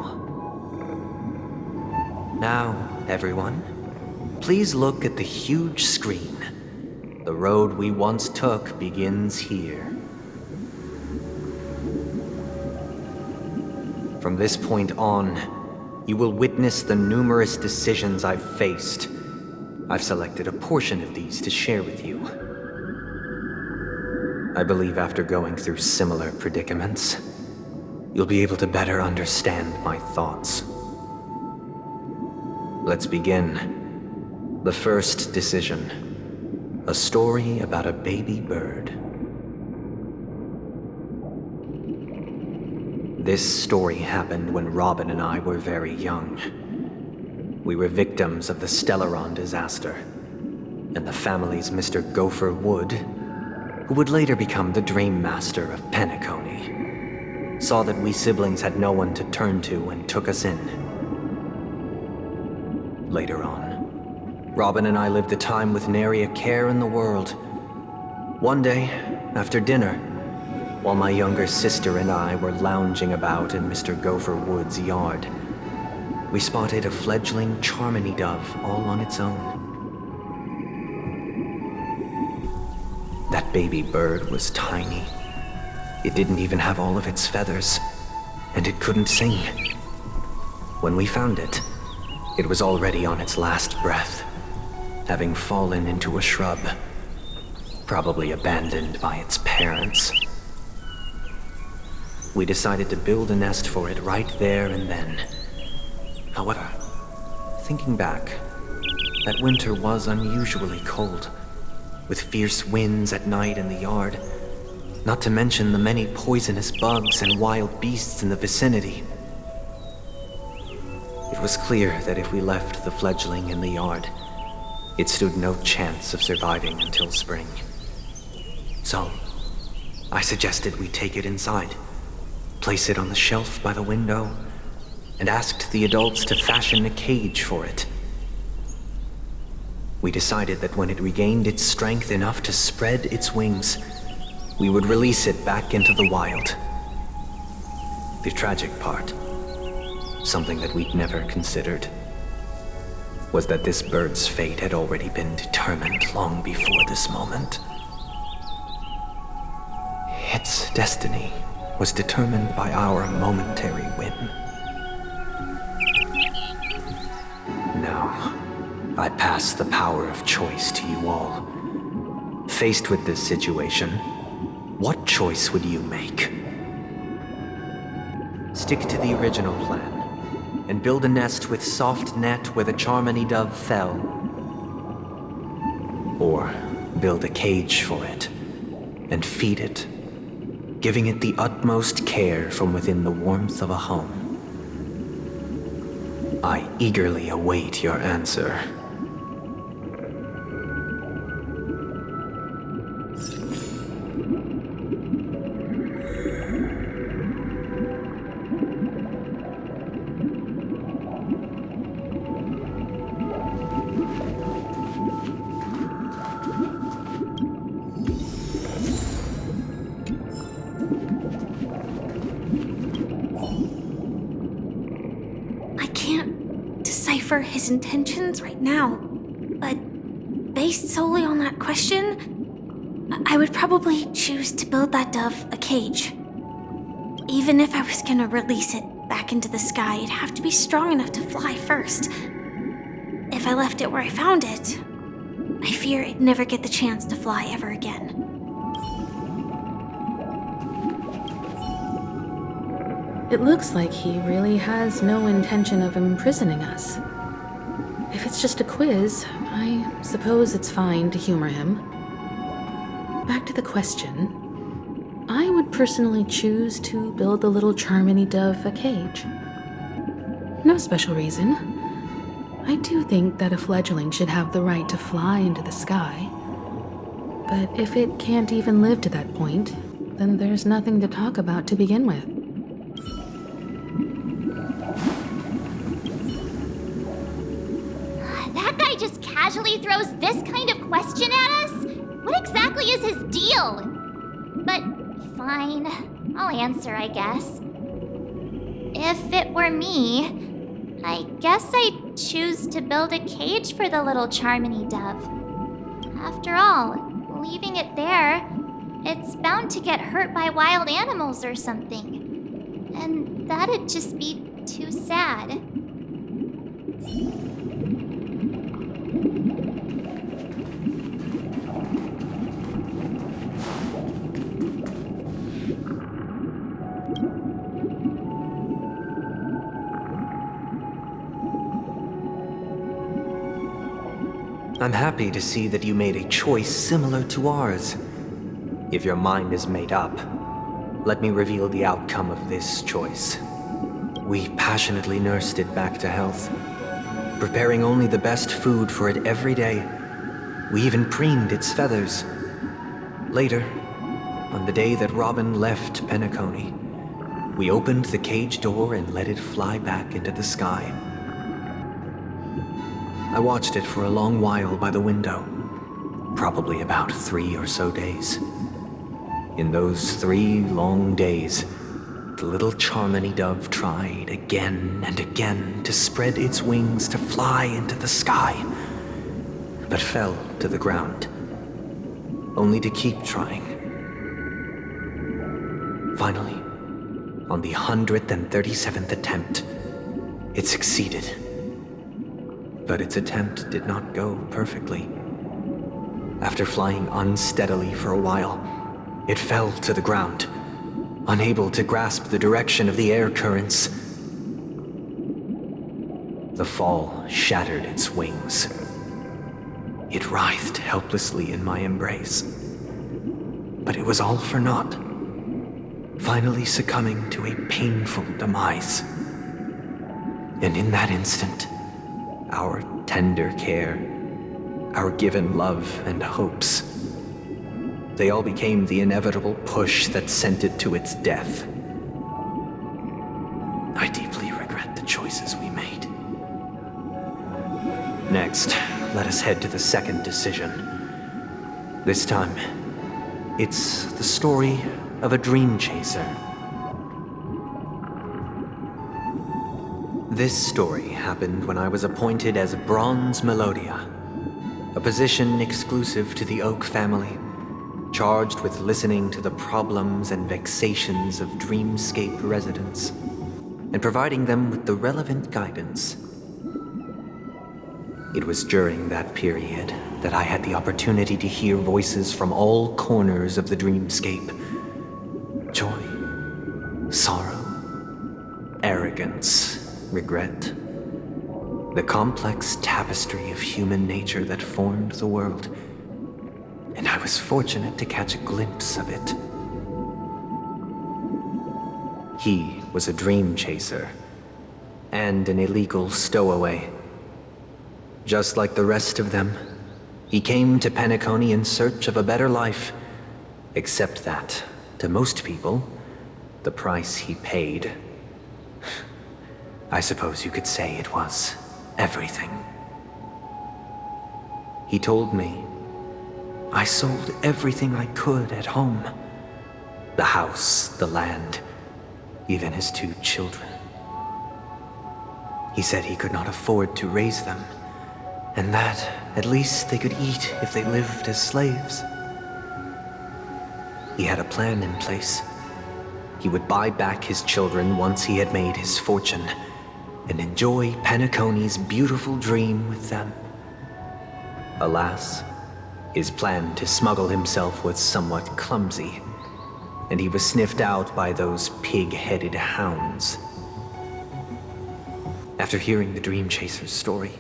S2: Now, everyone, please look at the huge screen. The road we once took begins here. From this point on, you will witness the numerous decisions I've faced. I've selected a portion of these to share with you. I believe after going through similar predicaments, you'll be able to better understand my thoughts. Let's begin. The first decision. A story about a baby bird. This story happened when Robin and I were very young. We were victims of the Stellaron disaster, and the family's Mr. Gopher Wood, who would later become the Dream Master of Penacony, saw that we siblings had no one to turn to and took us in. Later on, Robin and I lived a time with nary a care in the world. One day, after dinner, while my younger sister and I were lounging about in Mr. Gopher Wood's yard, we spotted a fledgling Charmony dove all on its own. That baby bird was tiny. It didn't even have all of its feathers, and it couldn't sing. When we found it, it was already on its last breath, having fallen into a shrub, probably abandoned by its parents. We decided to build a nest for it right there and then. However, thinking back, that winter was unusually cold, with fierce winds at night in the yard, not to mention the many poisonous bugs and wild beasts in the vicinity. It was clear that if we left the fledgling in the yard, it stood no chance of surviving until spring. So, I suggested we take it inside, place it on the shelf by the window, and asked the adults to fashion a cage for it. We decided that when it regained its strength enough to spread its wings, we would release it back into the wild. The tragic part, something that we'd never considered, was that this bird's fate had already been determined long before this moment. destiny was determined by our momentary whim. Now, I pass the power of choice to you all. Faced with this situation, what choice would you make? Stick to the original plan, and build a nest with soft net where the Charmony dove fell. Or build a cage for it, and feed it, giving it the utmost care from within the warmth of a home. I eagerly await your answer.
S9: His intentions right now, but based solely on that question, I would probably choose to build that dove a cage. Even if I was gonna release it back into the sky, it'd have to be strong enough to fly first. If I left it where I found it, I fear it'd never get the chance to fly ever again.
S11: It looks like he really has no intention of imprisoning us. If it's just a quiz, I suppose it's fine to humor him. Back to the question. I would personally choose to build the little Charmony dove a cage. No special reason. I do think that a fledgling should have the right to fly into the sky. But if it can't even live to that point, then there's nothing to talk about to begin with.
S12: Just casually throws this kind of question at us? What exactly is his deal? But fine, I'll answer, I guess. If it were me, I guess I'd choose to build a cage for the little Charmony dove. After all, leaving it there, it's bound to get hurt by wild animals or something. And that'd just be too sad.
S2: I'm happy to see that you made a choice similar to ours. If your mind is made up, let me reveal the outcome of this choice. We passionately nursed it back to health, preparing only the best food for it every day. We even preened its feathers. Later, on the day that Robin left Penacony, we opened the cage door and let it fly back into the sky. I watched it for a long while by the window, probably about 3 or so days. In those 3 long days, the little Charmony dove tried again and again to spread its wings to fly into the sky, but fell to the ground, only to keep trying. Finally, on the 137th attempt, it succeeded. But its attempt did not go perfectly. After flying unsteadily for a while, it fell to the ground, unable to grasp the direction of the air currents. The fall shattered its wings. It writhed helplessly in my embrace. But it was all for naught, finally succumbing to a painful demise. And in that instant, our tender care, our given love and hopes, they all became the inevitable push that sent it to its death. I deeply regret the choices we made. Next, let us head to the second decision. This time, it's the story of a dream chaser. This story happened when I was appointed as Bronze Melodia, a position exclusive to the Oak family, charged with listening to the problems and vexations of Dreamscape residents, and providing them with the relevant guidance. It was during that period that I had the opportunity to hear voices from all corners of the Dreamscape. Joy, sorrow, arrogance, regret. The complex tapestry of human nature that formed the world. And I was fortunate to catch a glimpse of it. He was a dream chaser, and an illegal stowaway. Just like the rest of them, he came to Penacony in search of a better life, except that, to most people, the price he paid, I suppose you could say it was everything. He told me, I sold everything I could at home. The house, the land, even his 2 children. He said he could not afford to raise them, and that at least they could eat if they lived as slaves. He had a plan in place. He would buy back his children once he had made his fortune, and enjoy Penacony's beautiful dream with them. Alas, his plan to smuggle himself was somewhat clumsy, and he was sniffed out by those pig-headed hounds. After hearing the Dream Chaser's story,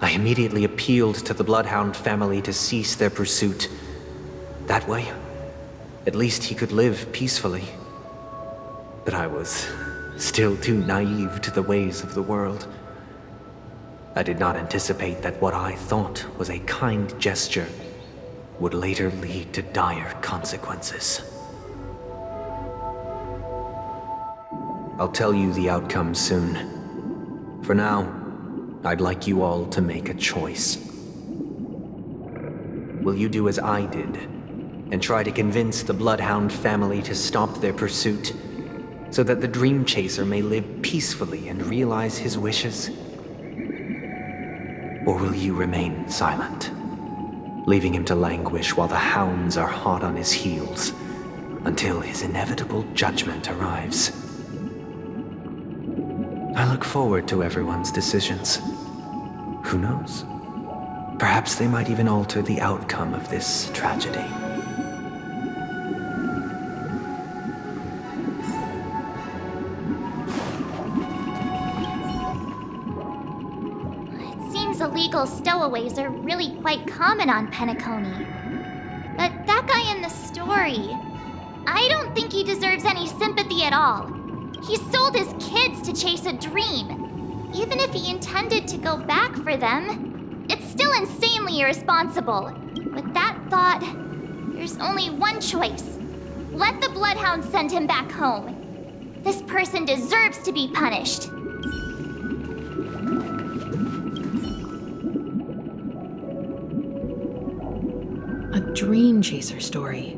S2: I immediately appealed to the Bloodhound family to cease their pursuit. That way, at least he could live peacefully. But I was still too naive to the ways of the world. I did not anticipate that what I thought was a kind gesture would later lead to dire consequences. I'll tell you the outcome soon. For now, I'd like you all to make a choice. Will you do as I did, and try to convince the Bloodhound family to stop their pursuit, so that the Dream Chaser may live peacefully and realize his wishes? Or will you remain silent, leaving him to languish while the hounds are hot on his heels, until his inevitable judgment arrives? I look forward to everyone's decisions. Who knows? Perhaps they might even alter the outcome of this tragedy.
S12: It seems illegal stowaways are really quite common on Penacony. But that guy in the story, I don't think he deserves any sympathy at all. He sold his kids to chase a dream. Even if he intended to go back for them, it's still insanely irresponsible. With that thought, there's only one choice. Let the Bloodhound send him back home. This person deserves to be punished.
S11: A dream chaser story.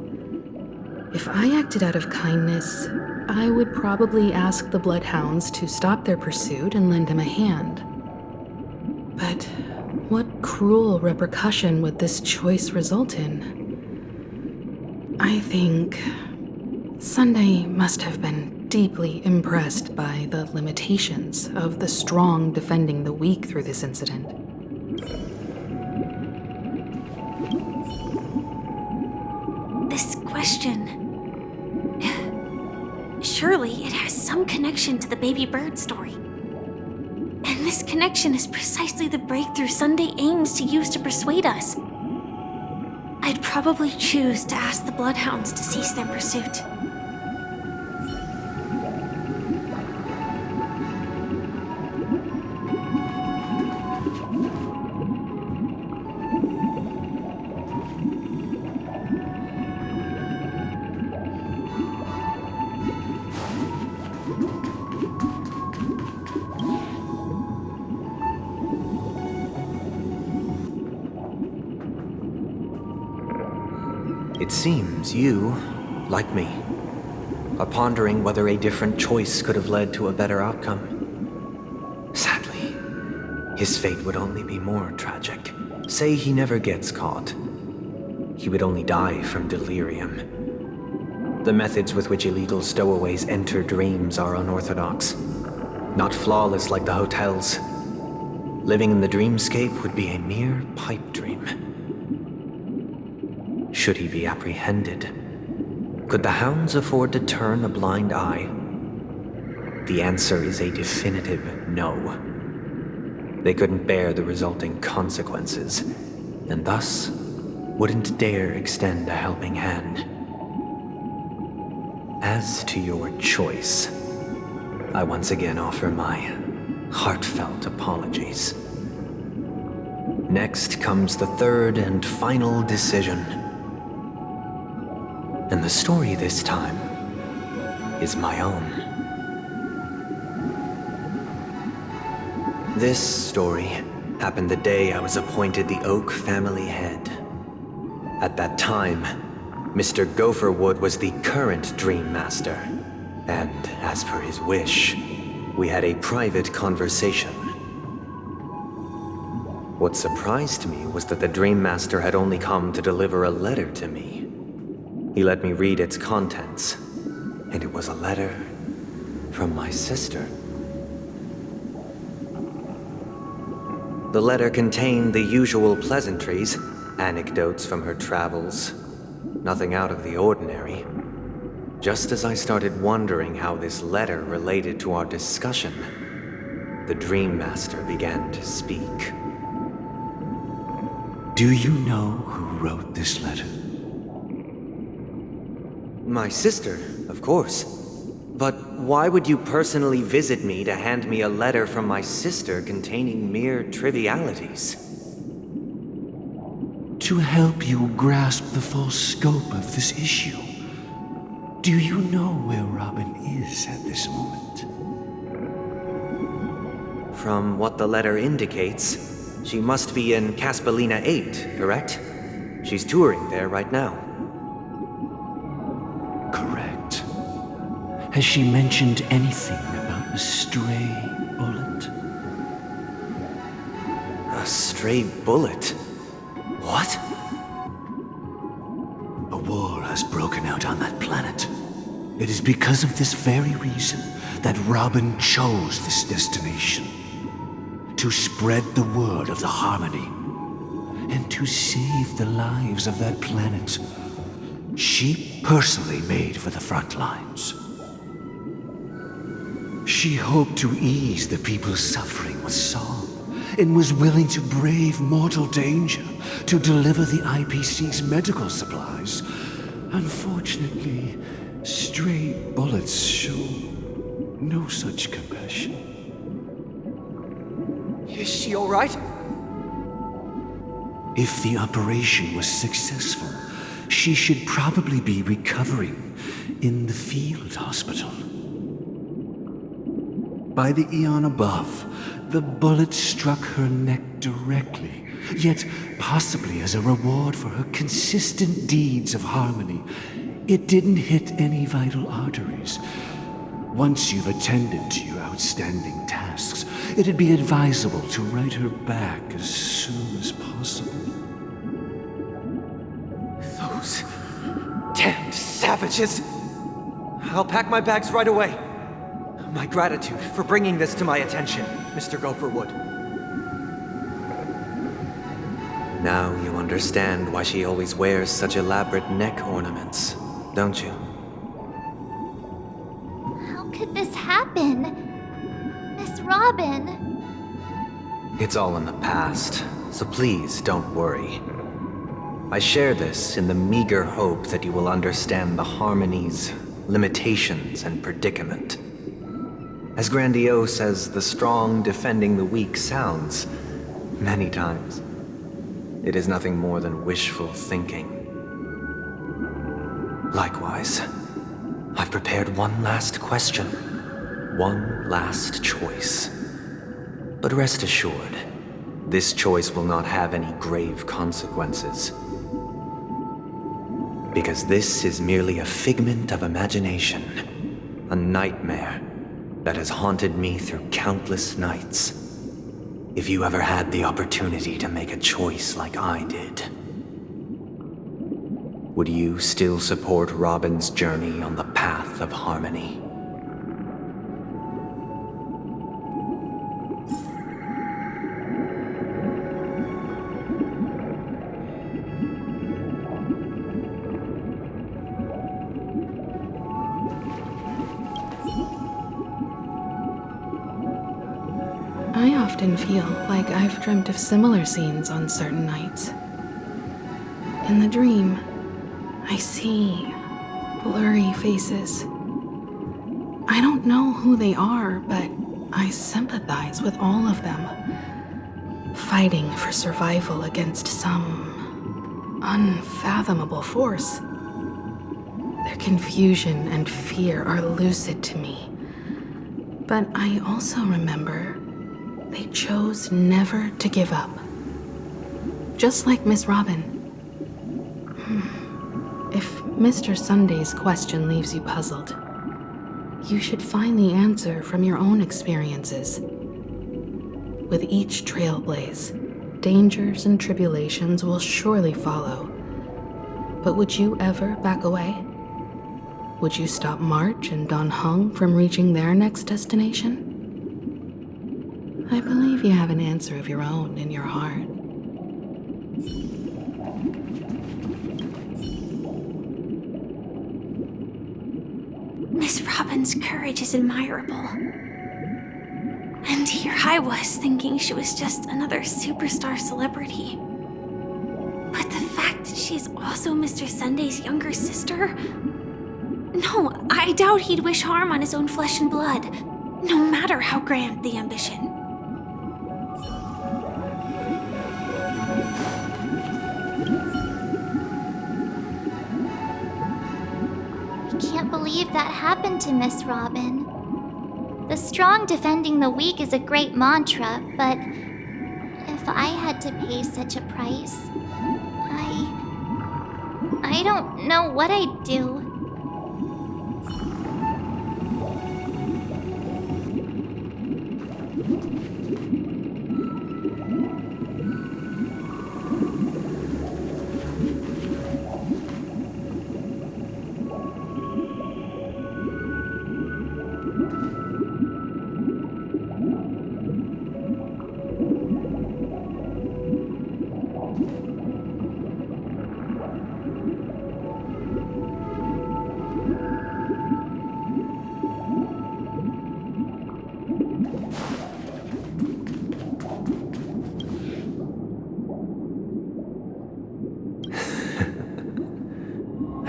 S11: If I acted out of kindness, I would probably ask the Bloodhounds to stop their pursuit and lend him a hand. But what cruel repercussion would this choice result in? I think Sunday must have been deeply impressed by the limitations of the strong defending the weak through this incident.
S9: This question... Surely it has some connection to the baby bird story. And this connection is precisely the breakthrough Sunday aims to use to persuade us. I'd probably choose to ask the Bloodhounds to cease their pursuit.
S2: It seems you, like me, are pondering whether a different choice could have led to a better outcome. Sadly, his fate would only be more tragic. Say he never gets caught. he would only die from delirium. The methods with which illegal stowaways enter dreams are unorthodox, not flawless like the hotels. Living in the dreamscape would be a mere pipe dream. Should he be apprehended? Could the hounds afford to turn a blind eye? The answer is a definitive no. They couldn't bear the resulting consequences, and thus wouldn't dare extend a helping hand. As to your choice, I once again offer my heartfelt apologies. Next comes the third and final decision. And the story this time is my own. This story happened the day I was appointed the Oak family head. At that time, Mr. Gopherwood was the current Dream Master, and as per his wish, we had a private conversation. What surprised me was that the Dream Master had only come to deliver a letter to me. He let me read its contents, and it was a letter from my sister. The letter contained the usual pleasantries, anecdotes from her travels, nothing out of the ordinary. Just as I started wondering how this letter related to our discussion, the Dream Master began to speak.
S14: Do you know who wrote this letter?
S2: My sister, of course. But why would you personally visit me to hand me a letter from my sister containing mere trivialities?
S14: To help you grasp the full scope of this issue. Do you know where Robin is at this moment?
S2: From what the letter indicates, she must be in Caspelina 8, correct? She's touring there right now.
S14: Correct. Has she mentioned anything about a stray bullet?
S2: A stray bullet? What?
S14: A war has broken out on that planet. It is because of this very reason that Robin chose this destination. To spread the word of the Harmony, and to save the lives of that planet she personally made for the front lines. She hoped to ease the people's suffering with song, and was willing to brave mortal danger to deliver the IPC's medical supplies. Unfortunately, stray bullets show no such compassion.
S2: Is she all right?
S14: If the operation was successful, she should probably be recovering in the field hospital. By the eon above, the bullet struck her neck directly, yet possibly as a reward for her consistent deeds of harmony, it didn't hit any vital arteries. Once you've attended to your outstanding tasks, it'd be advisable to write her back as soon as possible.
S2: Those damned savages! I'll pack my bags right away. My gratitude for bringing this to my attention, Mr. Gopherwood. Now you understand why she always wears such elaborate neck ornaments, don't you?
S12: How could this happen? Miss Robin.
S2: It's all in the past, so please don't worry. I share this in the meager hope that you will understand the Harmony's limitations and predicament. As grandiose as the strong defending the weak sounds, many times, it is nothing more than wishful thinking. Likewise, I've prepared one last question, one last choice. But rest assured, this choice will not have any grave consequences. Because this is merely a figment of imagination, a nightmare that has haunted me through countless nights. If you ever had the opportunity to make a choice like I did. would you still support Robin's journey on the path of harmony?
S11: I often feel like I've dreamt of similar scenes on certain nights. In the dream, I see blurry faces. I don't know who they are, but I sympathize with all of them, fighting for survival against some unfathomable force. Their confusion and fear are lucid to me, but I also remember they chose never to give up. Just like Miss Robin. If Mr. Sunday's question leaves you puzzled, you should find the answer from your own experiences. With each Trailblaze, dangers and tribulations will surely follow. But would you ever back away? Would you stop March and Don Hung from reaching their next destination? I believe you have an answer of your own in your heart.
S9: Miss Robin's courage is admirable. And here I was thinking she was just another superstar celebrity. But the fact that she's also Mr. Sunday's younger sister? No, I doubt he'd wish harm on his own flesh and blood, no matter how grand the ambition.
S12: Can't believe that happened to Miss Robin. The strong defending the weak is a great mantra, but if I had to pay such a price, I don't know what I'd do.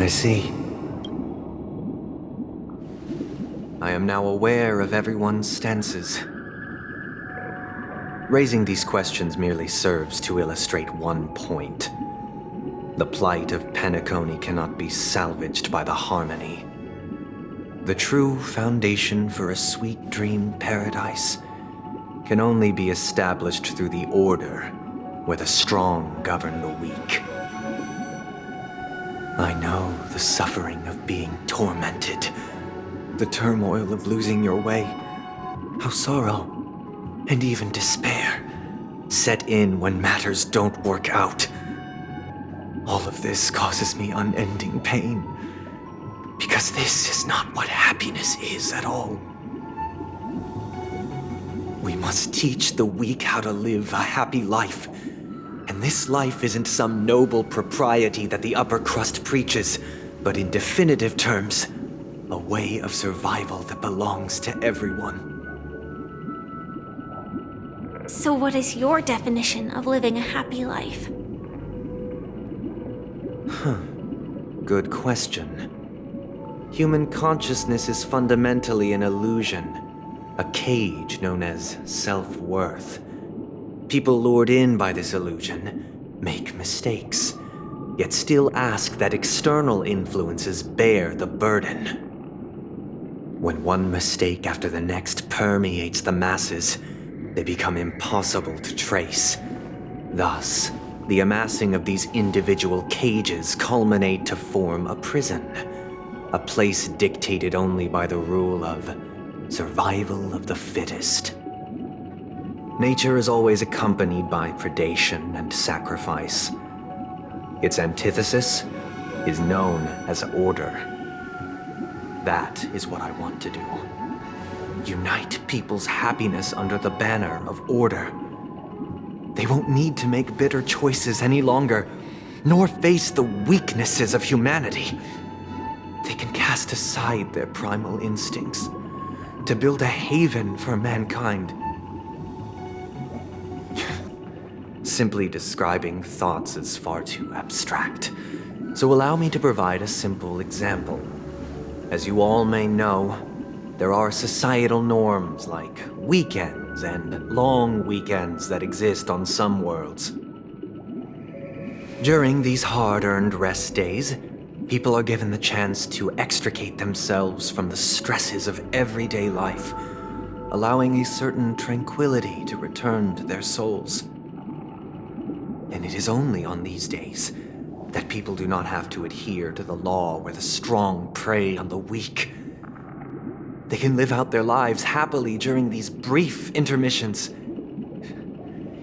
S2: I see. I am now aware of everyone's stances. Raising these questions merely serves to illustrate one point. The plight of Penacony cannot be salvaged by the harmony. The true foundation for a sweet dream paradise can only be established through the order where the strong govern the weak. I know the suffering of being tormented, the turmoil of losing your way, how sorrow and even despair set in when matters don't work out. All of this causes me unending pain, because this is not what happiness is at all. We must teach the weak how to live a happy life. And this life isn't some noble propriety that the upper crust preaches, but in definitive terms, a way of survival that belongs to everyone.
S9: So what is your definition of living a happy life?
S2: Good question. Human consciousness is fundamentally an illusion, a cage known as self-worth. People lured in by this illusion make mistakes, yet still ask that external influences bear the burden. When one mistake after the next permeates the masses, they become impossible to trace. Thus, the amassing of these individual cages culminate to form a prison, a place dictated only by the rule of survival of the fittest. Nature is always accompanied by predation and sacrifice. Its antithesis is known as order. That is what I want to do. Unite people's happiness under the banner of order. They won't need to make bitter choices any longer, nor face the weaknesses of humanity. They can cast aside their primal instincts to build a haven for mankind. Simply describing thoughts is far too abstract, so allow me to provide a simple example. As you all may know, there are societal norms like weekends and long weekends that exist on some worlds. During these hard-earned rest days, people are given the chance to extricate themselves from the stresses of everyday life, allowing a certain tranquility to return to their souls. And it is only on these days that people do not have to adhere to the law where the strong prey on the weak. They can live out their lives happily during these brief intermissions.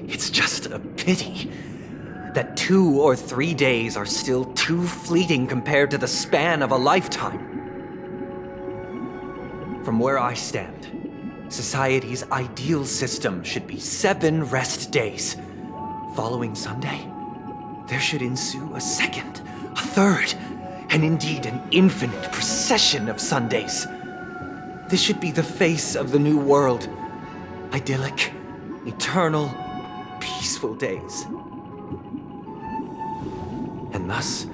S2: It's just a pity that 2 or 3 days are still too fleeting compared to the span of a lifetime. From where I stand, society's ideal system should be 7 rest days. Following Sunday, there should ensue a second, a third, and indeed an infinite procession of Sundays. This should be the face of the new world. Idyllic, eternal, peaceful days. And thus,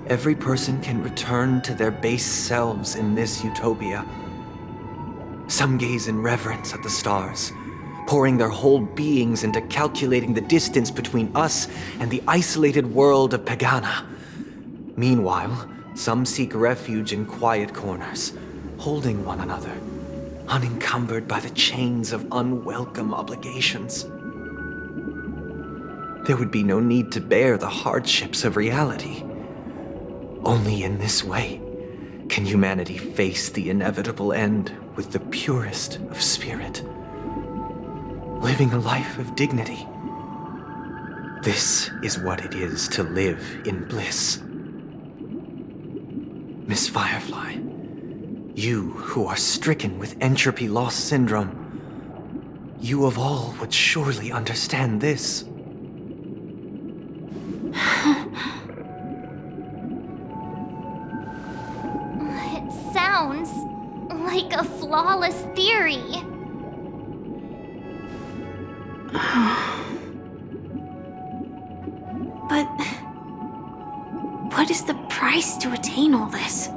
S2: every person can return to their base selves in this utopia. Some gaze in reverence at the stars, pouring their whole beings into calculating the distance between us and the isolated world of Pagana. Meanwhile, some seek refuge in quiet corners, holding one another, unencumbered by the chains of unwelcome obligations. There would be no need to bear the hardships of reality. Only in this way can humanity face the inevitable end with the purest of spirit, living a life of dignity. This is what it is to live in bliss. Miss Firefly, you who are stricken with entropy loss syndrome, you of all would surely understand this.
S12: It sounds like a flawless theory.
S9: But what is the price to attain all this?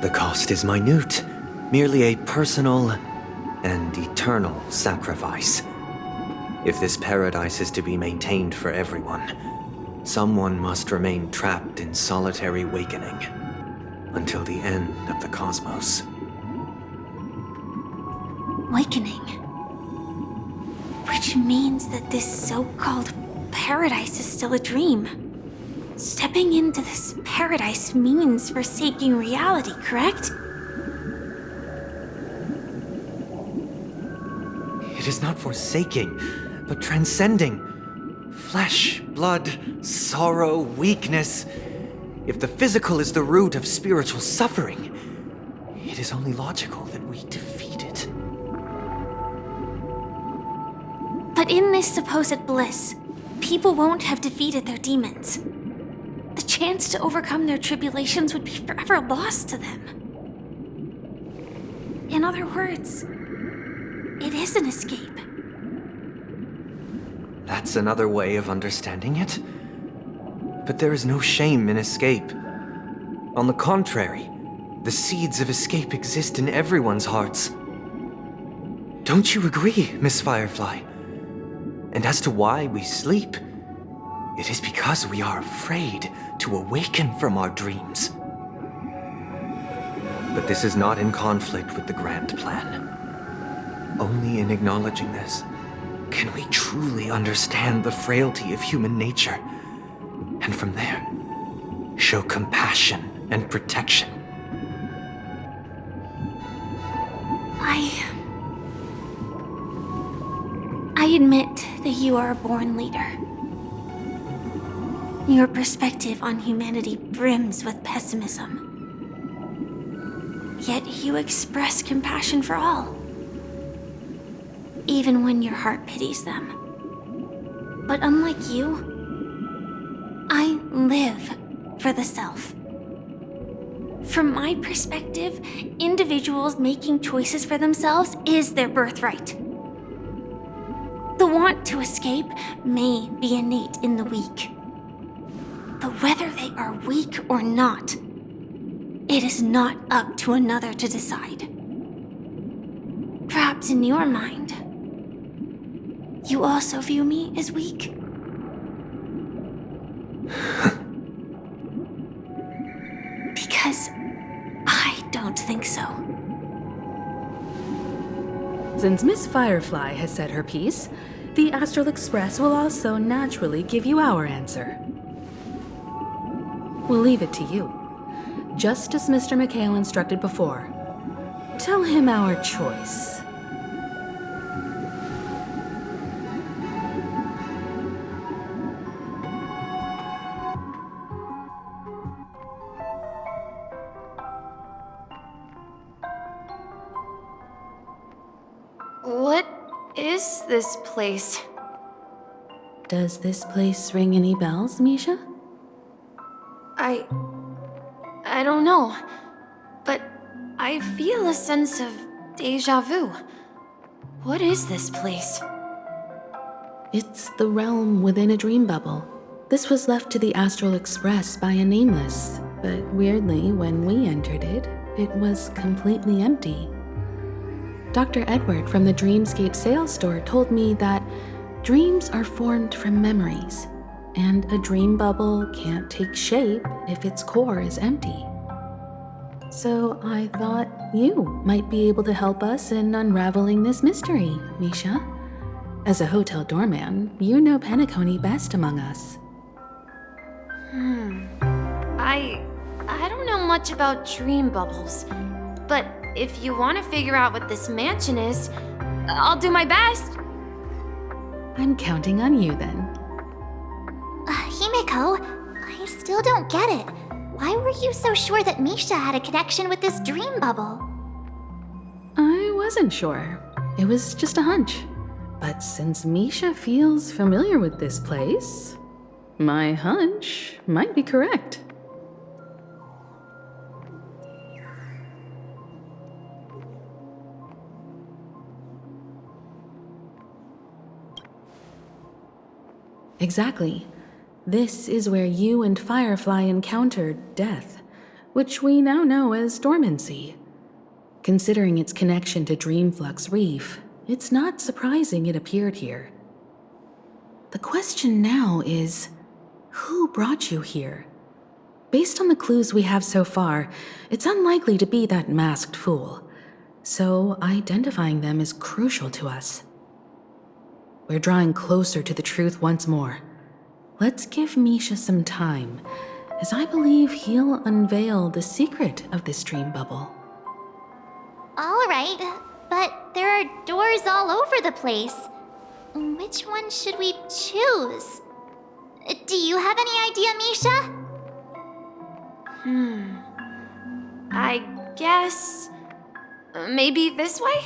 S2: The cost is minute, merely a personal and eternal sacrifice. If this paradise is to be maintained for everyone, someone must remain trapped in solitary awakening until the end of the cosmos.
S9: Awakening. Which means that this so-called paradise is still a dream. Stepping into this paradise means forsaking reality, correct?
S2: It is not forsaking, but transcending. Flesh, blood, sorrow, weakness. If the physical is the root of spiritual suffering, it is only logical that we defeat it.
S9: But in this supposed bliss, people won't have defeated their demons. The chance to overcome their tribulations would be forever lost to them. In other words, it is an escape.
S2: That's another way of understanding it. But there is no shame in escape. On the contrary, the seeds of escape exist in everyone's hearts. Don't you agree, Miss Firefly? And as to why we sleep, it is because we are afraid to awaken from our dreams. But this is not in conflict with the grand plan. Only in acknowledging this can we truly understand the frailty of human nature, and from there, show compassion and protection.
S9: I admit that you are a born leader. Your perspective on humanity brims with pessimism. Yet you express compassion for all, even when your heart pities them. But unlike you, I live for the self. From my perspective, individuals making choices for themselves is their birthright. The want to escape may be innate in the weak. But whether they are weak or not, it is not up to another to decide. Perhaps in your mind, you also view me as weak? Because I don't think so.
S11: Since Miss Firefly has said her piece, the Astral Express will also naturally give you our answer. We'll leave it to you. Just as Mr. McHale instructed before. Tell him our choice.
S5: What is this place?
S11: Does this place ring any bells, Misha?
S5: I don't know, but I feel a sense of déjà vu. What is this place?
S11: It's the realm within a dream bubble. This was left to the Astral Express by a nameless, but weirdly, when we entered it, it was completely empty. Dr. Edward from the Dreamscape sales store told me that dreams are formed from memories, and a dream bubble can't take shape if its core is empty. So I thought you might be able to help us in unraveling this mystery, Misha. As a hotel doorman, you know Penacony best among us.
S5: I don't know much about dream bubbles, but if you want to figure out what this mansion is, I'll do my best.
S11: I'm counting on you then.
S12: Himeko, I still don't get it. Why were you so sure that Misha had a connection with this dream bubble?
S11: I wasn't sure. It was just a hunch. But since Misha feels familiar with this place, my hunch might be correct. Exactly. This is where you and Firefly encountered death, which we now know as dormancy. Considering its connection to Dreamflux Reef, it's not surprising it appeared here. The question now is, who brought you here? Based on the clues we have so far, it's unlikely to be that masked fool, so identifying them is crucial to us. We're drawing closer to the truth once more. Let's give Misha some time, as I believe he'll unveil the secret of this dream bubble.
S12: All right, but there are doors all over the place. Which one should we choose? Do you have any idea, Misha?
S5: I guess... maybe this way?